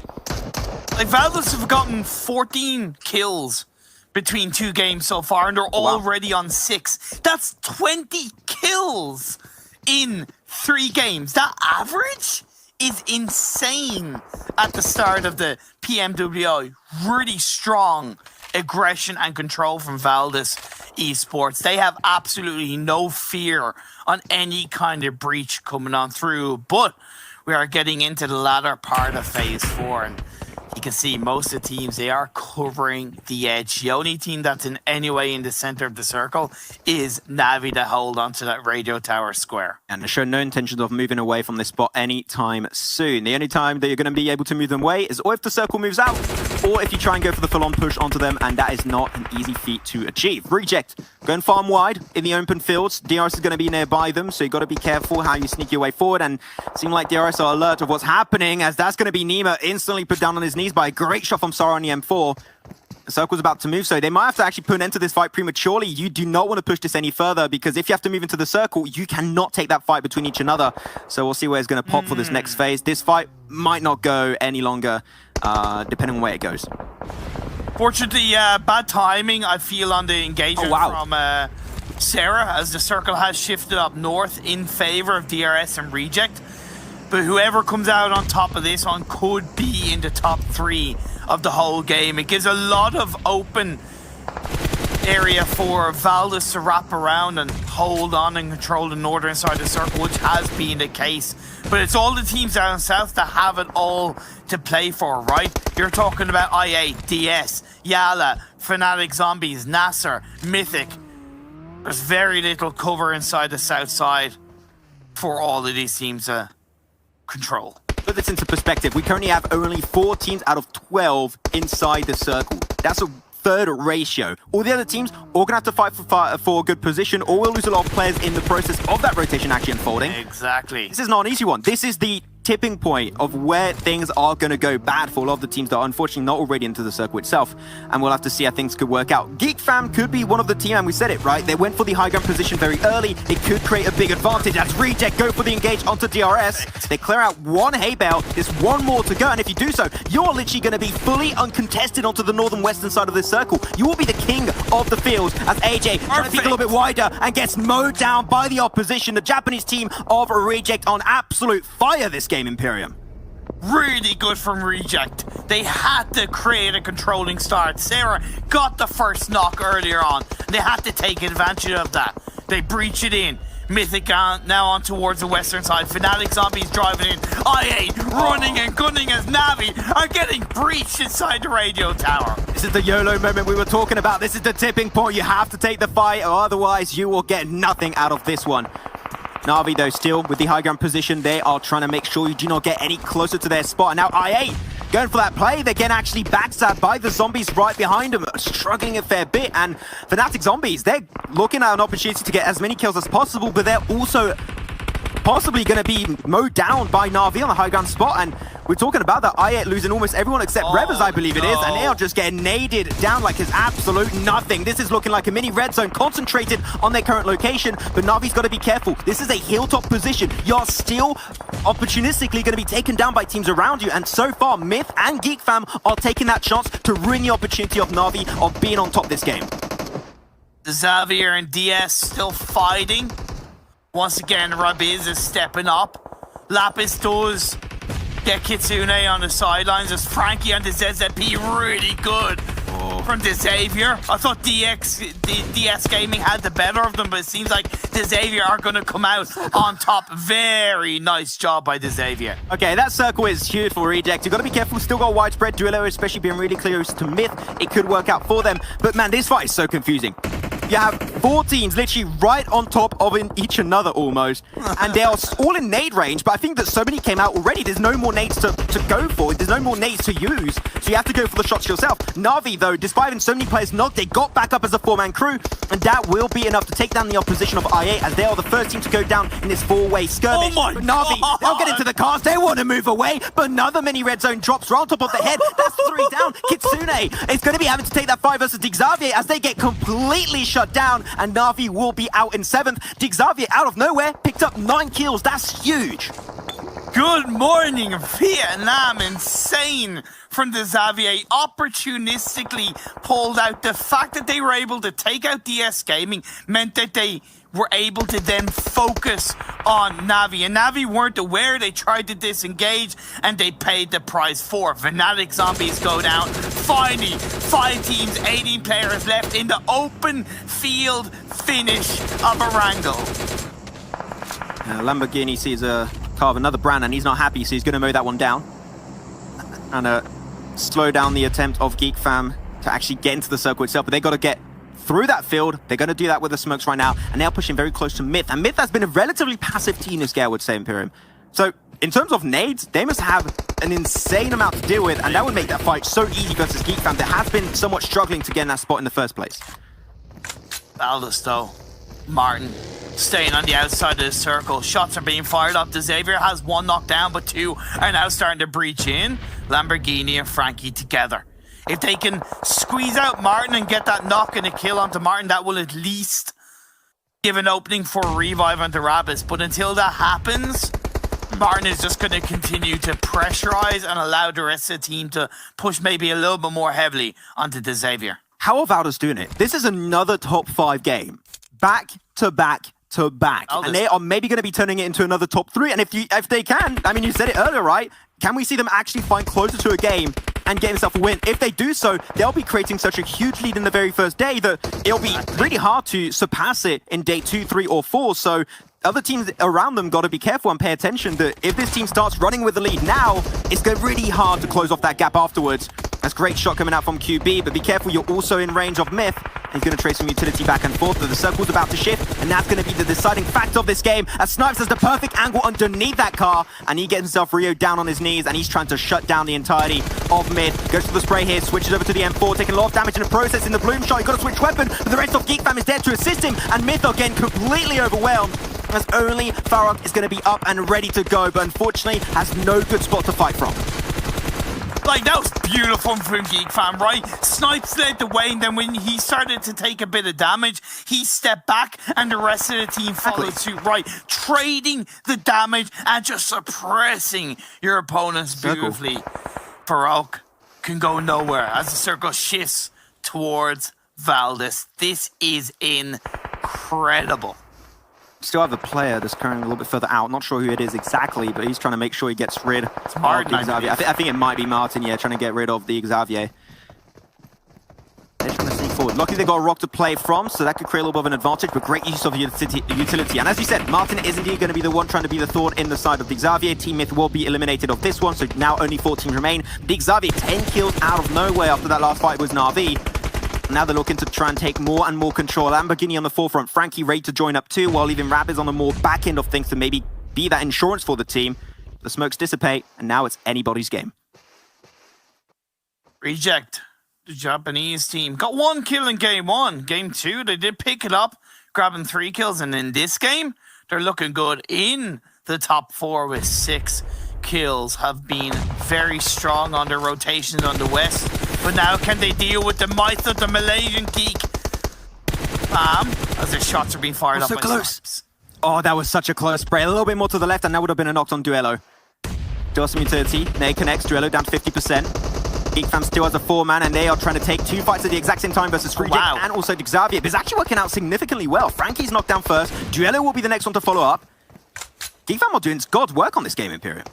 Like, Valdez have gotten 14 kills between 2 games so far, and they're already on 6. That's 20 kills in 3 games. That average is insane at the start of the PMWI. Really strong aggression and control from Valdez Esports. They have absolutely no fear on any kind of breach coming on through, but we are getting into the latter part of phase 4, and you can see most of the teams, they are covering the edge. The only team that's in any way in the center of the circle is Navi to hold onto that radio tower square. And they show no intentions of moving away from this spot anytime soon. The only time that you're going to be able to move them away is or if the circle moves out, or if you try and go for the full-on push onto them, and that is not an easy feat to achieve. Reject, going farm wide in the open fields. DRS is going to be nearby them, so you got to be careful how you sneak your way forward, and it seems like DRS are alert of what's happening, as that's going to be Nima instantly put down on his knees by a great shot from Sara on the M4. The circle's about to move, so they might have to actually put an end to this fight prematurely. You do not want to push this any further, because if you have to move into the circle, you cannot take that fight between each another. So we'll see where it's going to pop for this next phase. This fight might not go any longer, depending on where it goes. Fortunately, bad timing, I feel, on the engagement from Sarah, as the circle has shifted up north in favor of DRS and Reject. But whoever comes out on top of this one could be in the top 3 of the whole game. It gives a lot of open area for Valdez to wrap around and hold on and control the northern side of the circle, which has been the case. But it's all the teams down south that have it all to play for, right? You're talking about IA, DS, Yala, Fnatic Zombies, Nasser, Mythic. There's very little cover inside the south side for all of these teams to control. Put this into perspective, we currently have only 4 teams out of 12 inside the circle. That's a 3rd ratio. All the other teams all gonna have to fight for a good position, or we'll lose a lot of players in the process of that rotation actually unfolding. Exactly. This is not an easy one. This is the tipping point of where things are going to go bad for a lot of the teams that are unfortunately not already into the circle itself, and we'll have to see how things could work out. Geek Fam could be one of the team, and we said it, right? They went for the high ground position very early. It could create a big advantage as Reject go for the engage onto DRS. They clear out 1 hay bale. There's 1 more to go, and if you do so, you're literally going to be fully uncontested onto the northern western side of this circle. You will be the king of the field as AJ trying to peek a little bit wider and gets mowed down by the opposition. The Japanese team of Reject on absolute fire this game, Imperium. Really good from Reject. They had to create a controlling start. Sarah got the first knock earlier on. They had to take advantage of that. They breach it in. Mythic now on towards the western side. Fnatic Zombies driving in. IA running and gunning as Navi are getting breached inside the radio tower. This is the YOLO moment we were talking about. This is the tipping point. You have to take the fight, or otherwise you will get nothing out of this one. Na'Vi, though, still with the high ground position, they are trying to make sure you do not get any closer to their spot. And now IA going for that play. They're getting actually backstabbed by the zombies right behind them, struggling a fair bit. And Fnatic Zombies, they're looking at an opportunity to get as many kills as possible, but they're also possibly going to be mowed down by Na'Vi on the high ground spot. And we're talking about that IA losing almost everyone except Revers, I believe it is, and they are just getting naded down like it's absolute nothing. This is looking like a mini red zone concentrated on their current location, but Na'Vi's got to be careful. This is a hilltop position. You're still opportunistically going to be taken down by teams around you, and so far Myth and Geek Fam are taking that chance to ruin the opportunity of Na'Vi of being on top this game. Xavier and DS still fighting. Once again, Rabiz is stepping up. Lapis does get Kitsune on the sidelines as Frankie and the ZZP really good from the Xavier. I thought DS Gaming had the better of them, but it seems like the Xavier are going to come out on top. Very nice job by the Xavier. Okay, that circle is huge for Reject. You've got to be careful. Still got widespread duello, especially being really close to Myth. It could work out for them. But man, this fight is so confusing. You have 4 teams literally right on top of each another almost. And they are all in nade range, but I think that so many came out already. There's no more nades to go for. There's no more nades to use. So you have to go for the shots yourself. Na'Vi, though, despite having so many players knocked, they got back up as a 4-man crew. And that will be enough to take down the opposition of IA as they are the first team to go down in this 4-way skirmish. Oh my but Na'Vi, God. they'll get into the cars. They want to move away. But another mini red zone drops right on top of the head. That's 3 down. Kitsune is going to be having to take that 5 versus Xavier as they get completely shut down. And Na'Vi will be out in 7th. Xavier, out of nowhere, picked up 9 kills. That's huge. Good morning, Vietnam. Insane from the Xavier. Opportunistically pulled out. The fact that they were able to take out DS Gaming meant that they were able to then focus on Navi. And Navi weren't aware. They tried to disengage and they paid the price for it. Fnatic Zombies go down. Finally, 5 teams, 18 players left in the open field finish of a wrangle. Lamborghini sees a car of another brand and he's not happy, so he's going to mow that one down. And slow down the attempt of GeekFam to actually get into the circle itself. But they got to get through that field. They're going to do that with the smokes right now. And they're pushing very close to Myth. And Myth has been a relatively passive team this game, I would say, Imperium. So in terms of nades, they must have an insane amount to deal with. And that would make that fight so easy versus GeekFam that has been somewhat struggling to get in that spot in the first place. Aldous, though. Martin staying on the outside of the circle. Shots are being fired up. The Xavier has 1 knockdown, but 2 are now starting to breach in. Lamborghini and Frankie together. If they can squeeze out Martin and get that knock and a kill onto Martin, that will at least give an opening for a revive onto Rabis. But until that happens, Martin is just going to continue to pressurize and allow the rest of the team to push maybe a little bit more heavily onto the Xavier. How are Valdas doing it? This is another top 5 game. Back to back to back. And they are maybe going to be turning it into another top 3. And if they can, I mean, you said it earlier, right? Can we see them actually find closer to a game and get themselves a win? If they do so, they'll be creating such a huge lead in the very first day that it'll be really hard to surpass it in day 2, 3, or 4. So other teams around them got to be careful and pay attention that if this team starts running with the lead now, it's going to be really hard to close off that gap afterwards. That's a great shot coming out from QB, but be careful, you're also in range of Myth. He's going to trace some utility back and forth, but the circle's about to shift, and that's going to be the deciding factor of this game, as Snipes has the perfect angle underneath that car, and he gets himself Rio down on his knees, and he's trying to shut down the entirety of Myth. Goes to the spray here, switches over to the M4, taking a lot of damage in the process in the Bloom shot. He's got to switch weapon, but the rest of GeekFam is there to assist him, and Myth again completely overwhelmed, as only Farok is going to be up and ready to go, but unfortunately has no good spot to fight from. Like, that was beautiful from GeekFam, right? Snipes led the way, and then when he started to take a bit of damage, he stepped back, and the rest of the team followed suit, right? Trading the damage and just suppressing your opponents beautifully. Farouk can go nowhere as the circle shifts towards Valdes. This is incredible. Still have a player that's currently a little bit further out. Not sure who it is exactly, but he's trying to make sure he gets rid of the Xavier. I think it might be Martin, yeah, trying to get rid of the Xavier. They're trying to sneak forward. Luckily, they got a rock to play from, so that could create a little bit of an advantage, but great use of utility. And as you said, Martin is indeed going to be the one trying to be the thorn in the side of the Xavier. Team Myth will be eliminated of this one, so now only 4 teams remain. The Xavier, 10 kills out of nowhere after that last fight was Na'Vi. Now they're looking to try and take more and more control. Lamborghini on the forefront, Frankie ready to join up too, while leaving Rapids on the more back end of things to maybe be that insurance for the team. The smokes dissipate, and now it's anybody's game. Reject, the Japanese team, got 1 kill in game 1. Game 2, they did pick it up, grabbing 3 kills, and in this game, they're looking good in the top 4 with 6 kills. Have been very strong on their rotations on the west. But now can they deal with the might of the Malaysian geek? As their shots are being fired up so by close. Snipes. Oh, that was such a close spray. A little bit more to the left, and that would have been a knocked on Duello. Does some utility. Nade connects. Duello down to 50%. GeekFam still has a 4-man, and they are trying to take 2 fights at the exact same time versus Reject and also Xavier. It's actually working out significantly well. Frankie's knocked down first. Duello will be the next one to follow up. GeekFam are doing God's work on this game, Imperium.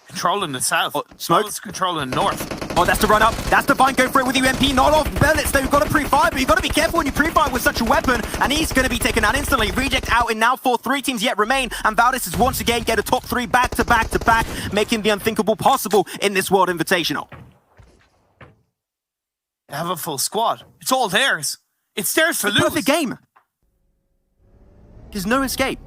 Controlling the south. Smoke. Controlling the north. Oh, that's the run up. That's the bind. Go for it with UMP. Not off Bellets, though. You've got to pre-fire, but you've got to be careful when you pre-fire with such a weapon. And he's going to be taken out instantly. Reject out in now 4. 3 teams yet remain. And Valdez is once again get a top 3 back to back to back, making the unthinkable possible in this World Invitational. They have a full squad. It's all theirs. It's theirs to lose. Perfect game. There's no escape.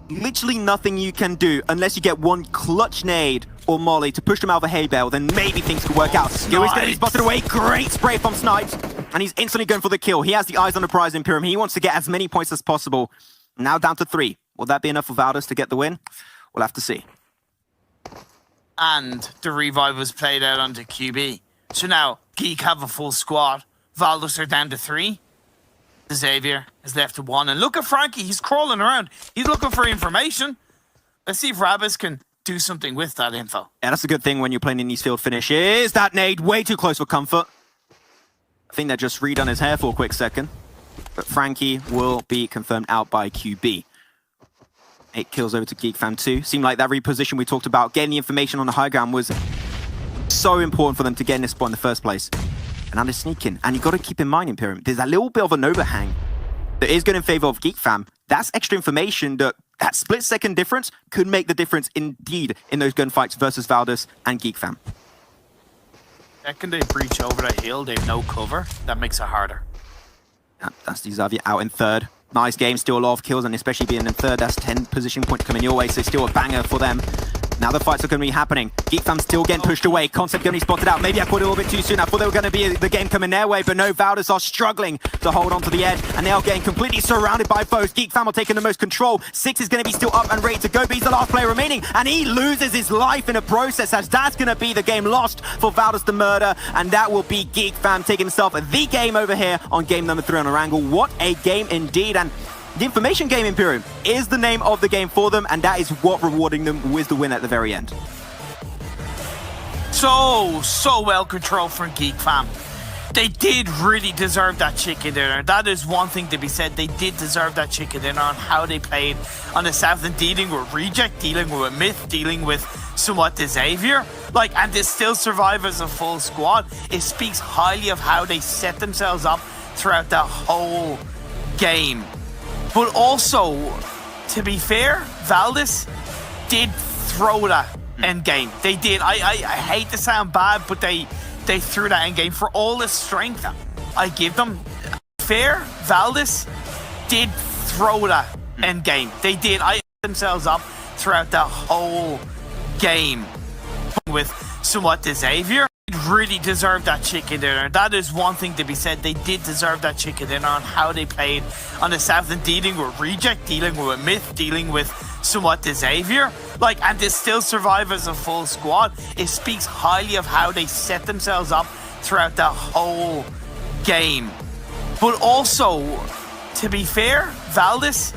Literally nothing you can do unless you get one clutch nade or molly to push them out of a hay bale, then maybe things could work out. Skill is going to be spotted away. Great spray from Snipes. And he's instantly going for the kill. He has the eyes on the prize, Imperium. He wants to get as many points as possible. Now down to 3. Will that be enough for Valdez to get the win? We'll have to see. And the revive was played out onto QB. So now Geek have a full squad. Valdez are down to 3. Xavier is left to 1. And look at Frankie. He's crawling around. He's looking for information. Let's see if Rabis can do something with that info. Yeah, that's a good thing when you're playing in these field finishes. That nade way too close for comfort. I think they just redone his hair for a quick second. But Frankie will be confirmed out by QB. 8 kills over to GeekFam 2. Seemed like that reposition we talked about, getting the information on the high ground, was so important for them to get in this spot in the first place. And now they're sneaking. And you've got to keep in mind, Imperium, there's a little bit of an overhang that is going in favor of GeekFam. That's extra information that split-second difference could make the difference indeed in those gunfights versus Valdez and GeekFam. Second they breach over that hill, they have no cover. That makes it harder. Yeah, that's the Xavier out in 3rd. Nice game, still a lot of kills, and especially being in 3rd, that's 10 position points coming your way, so still a banger for them. Now the fights are going to be happening. GeekFam still getting pushed away. Concept going to be spotted out. Maybe I caught it a little bit too soon. I thought they were going to be the game coming their way, but no, Valdez are struggling to hold on to the edge, and they are getting completely surrounded by foes. GeekFam are taking the most control. 6 is going to be still up and ready to go, but he's the last player remaining, and he loses his life in a process, as that's going to be the game lost for Valdez the Murder, and that will be GeekFam taking himself the game over here on game number 3 on Orangle. What a game indeed, and the information game, Imperium, is the name of the game for them, and that is what rewarding them with the win at the very end. So well controlled from GeekFam. They did really deserve that chicken dinner. That is one thing to be said. They did deserve that chicken dinner on how they played on the south, and dealing with Reject, dealing with a Myth, dealing with somewhat the Xavier. And they still survive as a full squad. It speaks highly of how they set themselves up throughout the whole game. But also, to be fair, Valdez did throw that end game. They did. I hate to sound bad, but they threw that end game for all the strength I give them. Fair, Valdez did throw that end game. They did. I themselves up throughout the whole game with somewhat the Xavier. Really deserved that chicken dinner. That is one thing to be said. They did deserve that chicken dinner on how they played on the south, and dealing with Reject, dealing with a Myth, dealing with somewhat the Xavier. And they still survive as a full squad. It speaks highly of how they set themselves up throughout the whole game. But also, to be fair, Valdez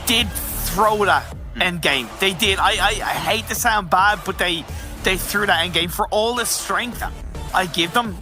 did throw that end game. They did. I hate to sound bad, but they threw that end game for all the strength I give them.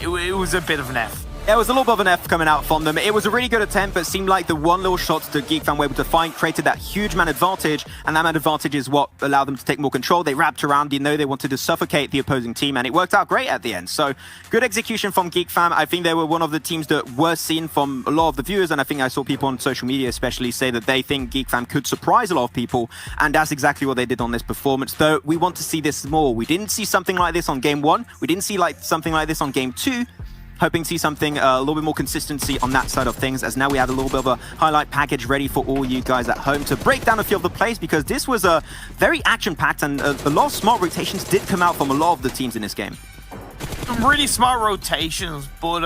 It was a bit of an F. It was a little bit of an F coming out from them. It was a really good attempt, but it seemed like the one little shot that GeekFam were able to find created that huge man advantage, and that man advantage is what allowed them to take more control. They wrapped around, they wanted to suffocate the opposing team, and it worked out great at the end. So, good execution from GeekFam. I think they were one of the teams that were seen from a lot of the viewers, and I think I saw people on social media especially say that they think GeekFam could surprise a lot of people, and that's exactly what they did on this performance. Though, we want to see this more. We didn't see something like this on Game 1. We didn't see something like this on Game 2. Hoping to see something, a little bit more consistency on that side of things, as now we have a little bit of a highlight package ready for all you guys at home to break down a few of the plays, because this was a very action-packed, and a lot of smart rotations did come out from a lot of the teams in this game. Some really smart rotations, but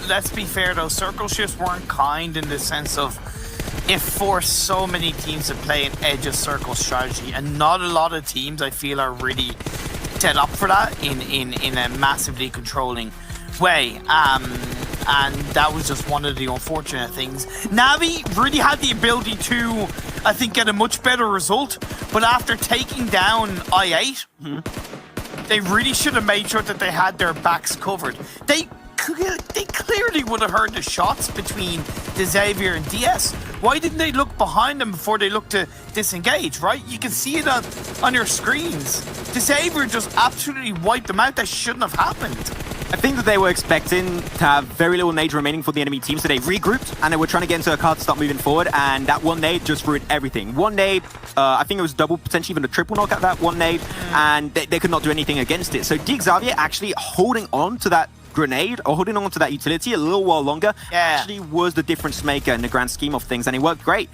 let's be fair though, circle shifts weren't kind in the sense of it forced so many teams to play an edge of circle strategy, and not a lot of teams I feel are really set up for that in a massively controlling way, and that was just one of the unfortunate things. Navi really had the ability to, I think, get a much better result, but after taking down I8, they really should have made sure that they had their backs covered. They clearly would have heard the shots between the Xavier and DS. Why didn't they look behind them before they looked to disengage, right? You can see it on your screens. The Xavier just absolutely wiped them out. That shouldn't have happened. I think that they were expecting to have very little nades remaining for the enemy team, so they regrouped and they were trying to get into a card to start moving forward, and that one nade just ruined everything. One nade, I think it was double, potentially even a triple knock at that one nade, and they could not do anything against it. So Xavier actually holding on to that grenade or holding on to that utility a little while longer actually was the difference maker in the grand scheme of things, and it worked great.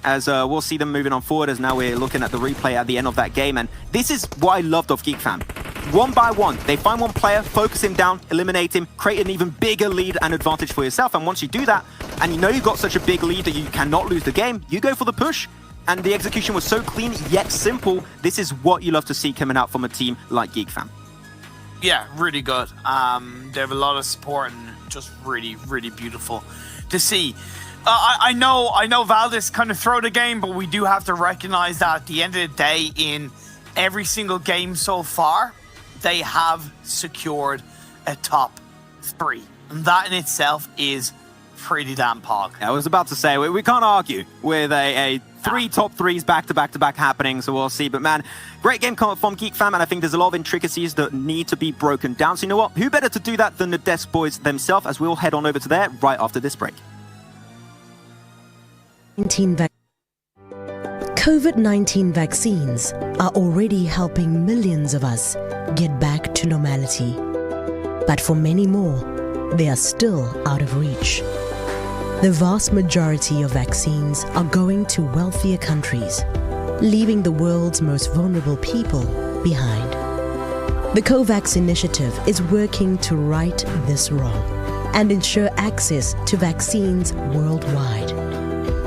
As we'll see them moving on forward, as now we're looking at the replay at the end of that game, and this is what I loved of GeekFam. One by one, they find one player, focus him down, eliminate him, create an even bigger lead and advantage for yourself, and once you do that, and you know you've got such a big lead that you cannot lose the game, you go for the push, and the execution was so clean yet simple. This is what you love to see coming out from a team like GeekFam. Yeah, really good. They have a lot of support and just really, really beautiful to see. I know Valdez kind of throw the game, but we do have to recognize that at the end of the day, in every single game so far, they have secured a top 3. And that in itself is pretty damn pog. I was about to say, we can't argue with a 3 top 3s back-to-back happening, so we'll see. But man, great game from GeekFam, and I think there's a lot of intricacies that need to be broken down. So you know what? Who better to do that than the Desk Boys themselves, as we'll head on over to there right after this break. COVID-19 vaccines are already helping millions of us get back to normality. But for many more, they are still out of reach. The vast majority of vaccines are going to wealthier countries, leaving the world's most vulnerable people behind. The COVAX initiative is working to right this wrong and ensure access to vaccines worldwide.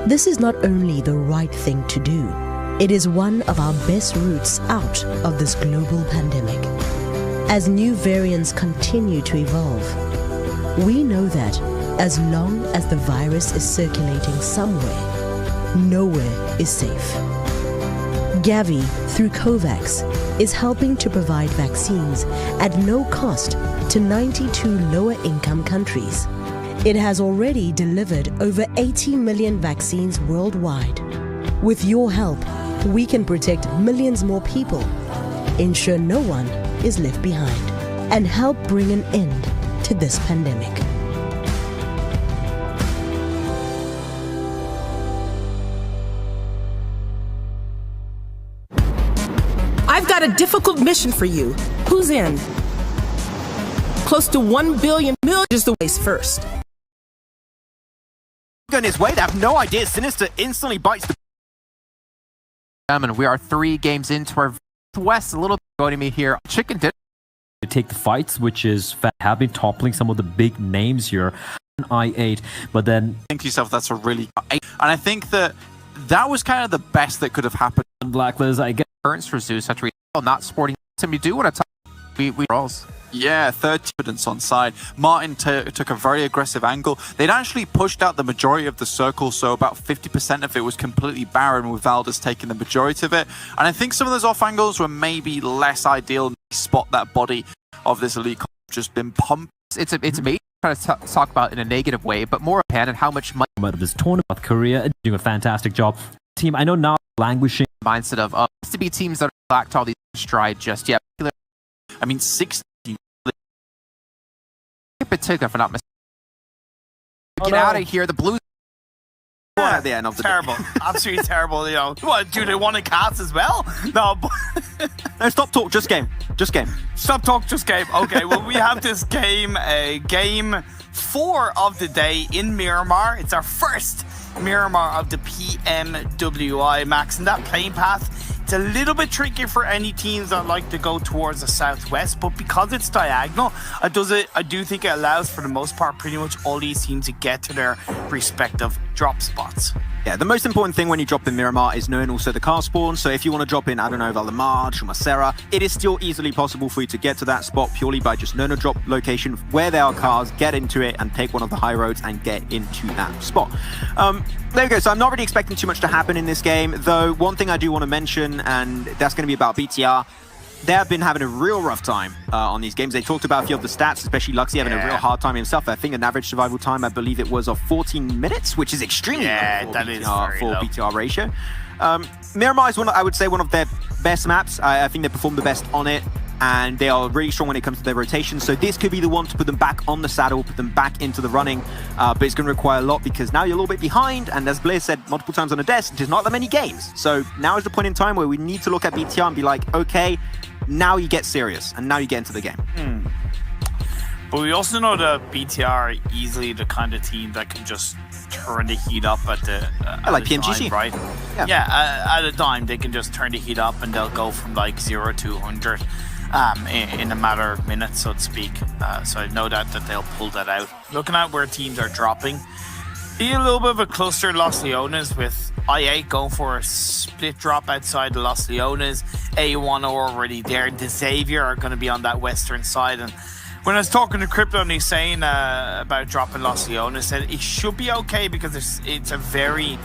This is not only the right thing to do, it is one of our best routes out of this global pandemic. As new variants continue to evolve, we know that as long as the virus is circulating somewhere, nowhere is safe. Gavi, through COVAX, is helping to provide vaccines at no cost to 92 lower-income countries. It has already delivered over 80 million vaccines worldwide. With your help, we can protect millions more people, ensure no one is left behind, and help bring an end to this pandemic. I've got a difficult mission for you. Who's in? Close to 1 billion is the waste first. Going his way, they have no idea. Sinister instantly bites the... And we are 3 games into our West. A little bit joining me here. Chicken did take the fights, which is have been toppling some of the big names here. I8, but then think to yourself, that's a really... And I think that was kind of the best that could have happened. Blacklist, I guess. Turns for Zeus, such not sporting him. You do want to talk. We rolls. Yeah, 30 evidence on side. Martin took a very aggressive angle. They'd actually pushed out the majority of the circle, so about 50% of it was completely barren, with Valdez taking the majority of it. And I think some of those off angles were maybe less ideal. Spot that body of this elite just been pumped. It's amazing trying to talk about in a negative way, but more Pan and how much money out of this tournament. South Korea doing a fantastic job. Team, I know now languishing mindset of to be teams that are lacked all these stride just yet. I mean, 60. In particular, for not mistaken. Get out of here. The Blues. Yeah, at the end of the terrible. Absolutely terrible. You know, what, do they want to cast as well? No. No, stop talk. Just game. Just game. Stop talk. Just game. Okay. Well, we have this game, game 4 of the day in Miramar. It's our first Miramar of the PMWI, Max, and that playing path. It's a little bit tricky for any teams that like to go towards the southwest, but because it's diagonal, I do think it allows, for the most part, pretty much all these teams to get to their respective drop spots. Yeah, the most important thing when you drop in Miramar is knowing also the car spawn. So if you want to drop in, I don't know, Valdemar or Macera, it is still easily possible for you to get to that spot purely by just knowing a drop location where there are cars, get into it and take one of the high roads and get into that spot. There we go. So I'm not really expecting too much to happen in this game, though one thing I do want to mention, and that's going to be about BTR. they have been having a real rough time on these games. They talked about a few of the stats, especially Luxy having a real hard time himself. I think an average survival time, I believe it was of 14 minutes, which is extremely low for BTR ratio. Miramar is I would say one of their best maps. I think they perform the best on it, and they are really strong when it comes to their rotation. So this could be the one to put them back on the saddle, put them back into the running, but it's going to require a lot because now you're a little bit behind, and as Blair said multiple times on the desk, there's not that many games. So now is the point in time where we need to look at BTR and be like, okay, now you get serious, and now you get into the game. But we also know that BTR are easily the kind of team that can just turn the heat up at the like PMGC, right? At a dime they can just turn the heat up and they'll go from like 0 to 100 in a matter of minutes, so to speak. So I know that they'll pull that out. Looking at where teams are dropping, be a little bit of a cluster Los Leones with I8 going for a split drop outside the Los Leones. A1 are already there. The Xavier are going to be on that western side, and when I was talking to Crypto and he's saying about dropping Los Leones, said it should be okay because it's a very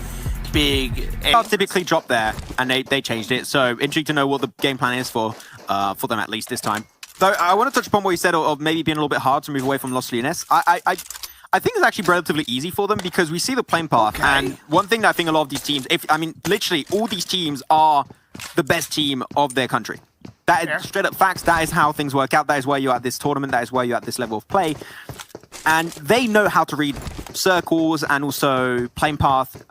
big... I'll typically drop there, and they changed it. So intrigued to know what the game plan is for them at least this time. Though I want to touch upon what you said of maybe being a little bit hard to move away from Los Leones. I think it's actually relatively easy for them because we see the playing path. And one thing that I think a lot of these teams, literally all these teams are the best team of their country. That is straight up facts. That is how things work out. That is why you're at this tournament. That is why you're at this level of play. And they know how to read circles and also playing path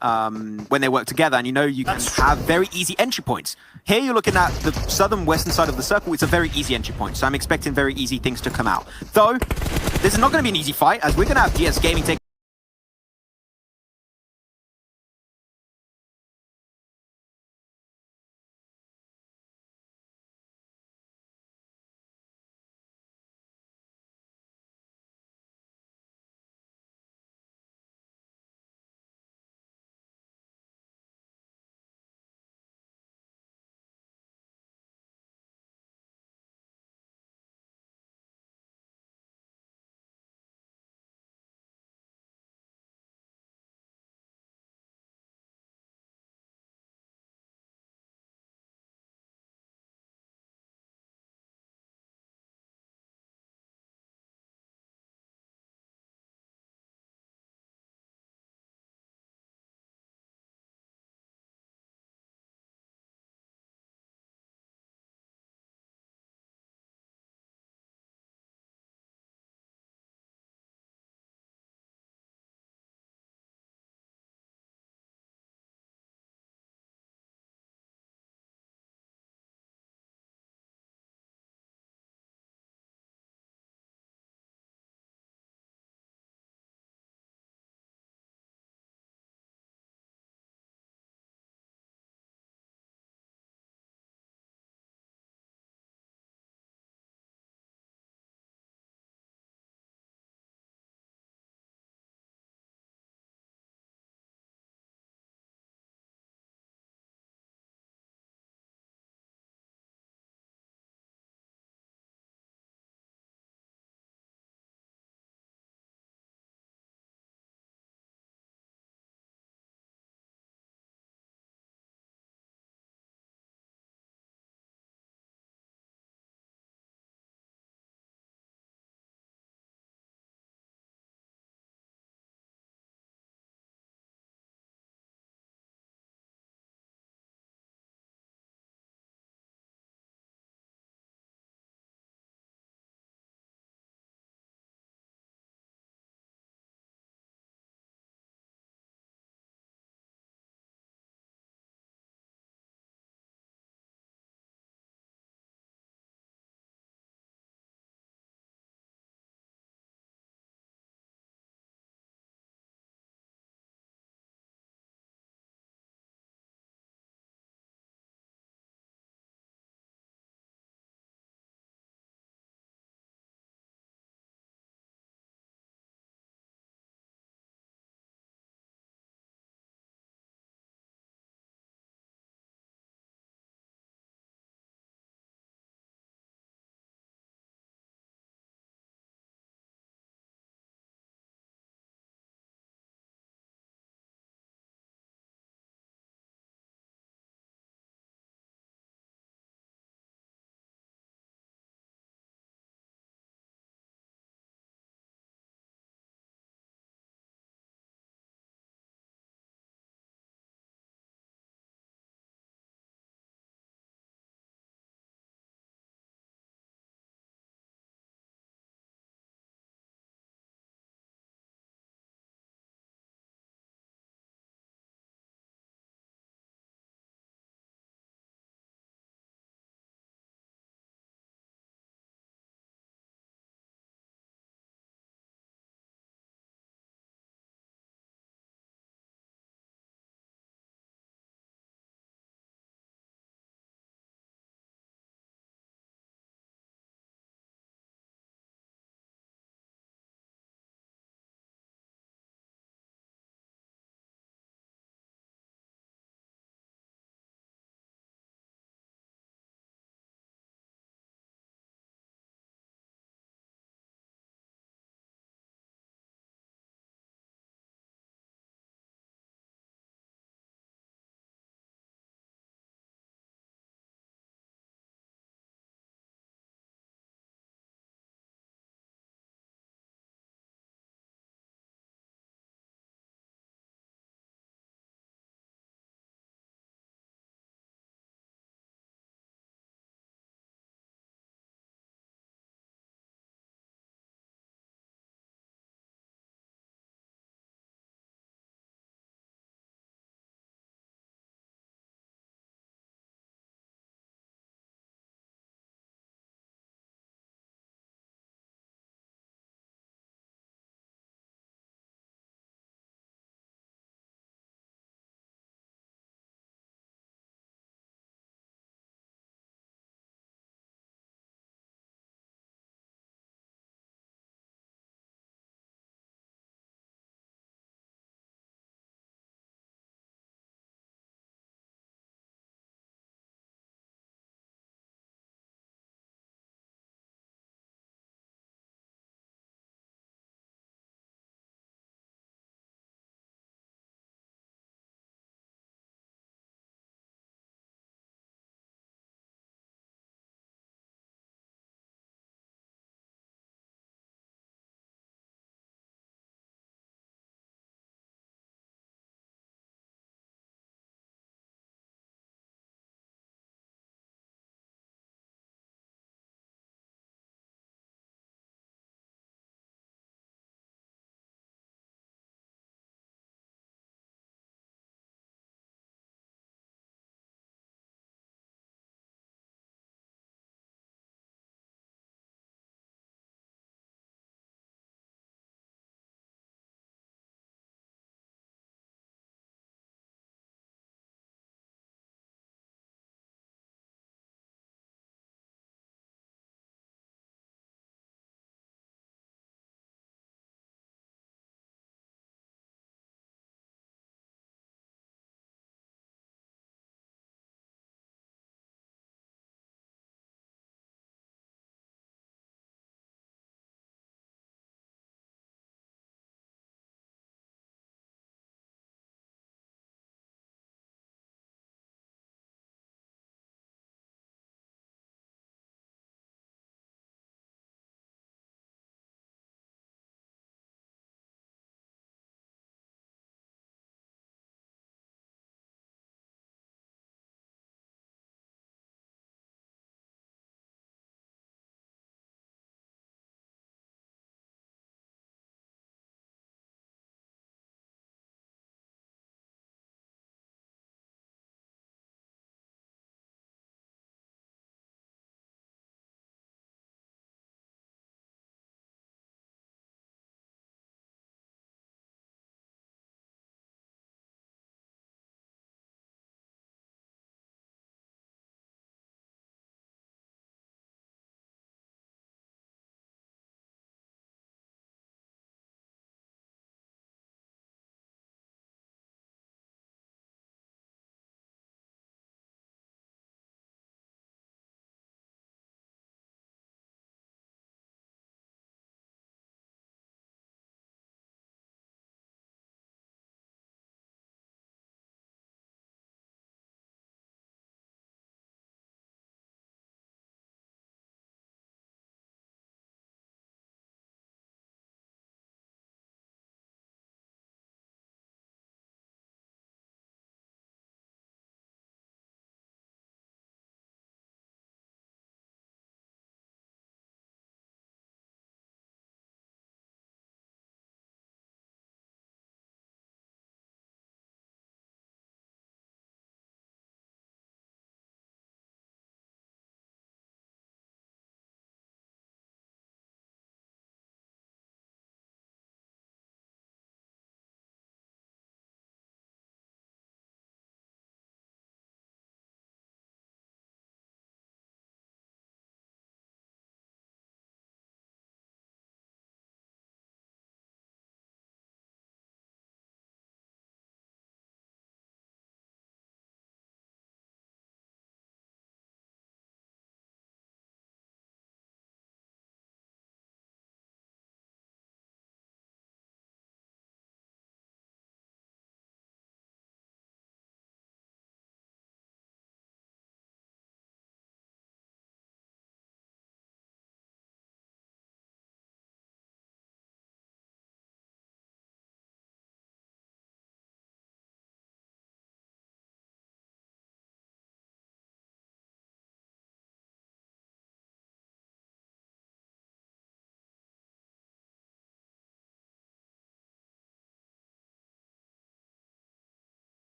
when they work together. And you can have very easy entry points. Here you're looking at the southern western side of the circle. It's a very easy entry point. So I'm expecting very easy things to come out. Though, this is not going to be an easy fight, as we're going to have DS Gaming take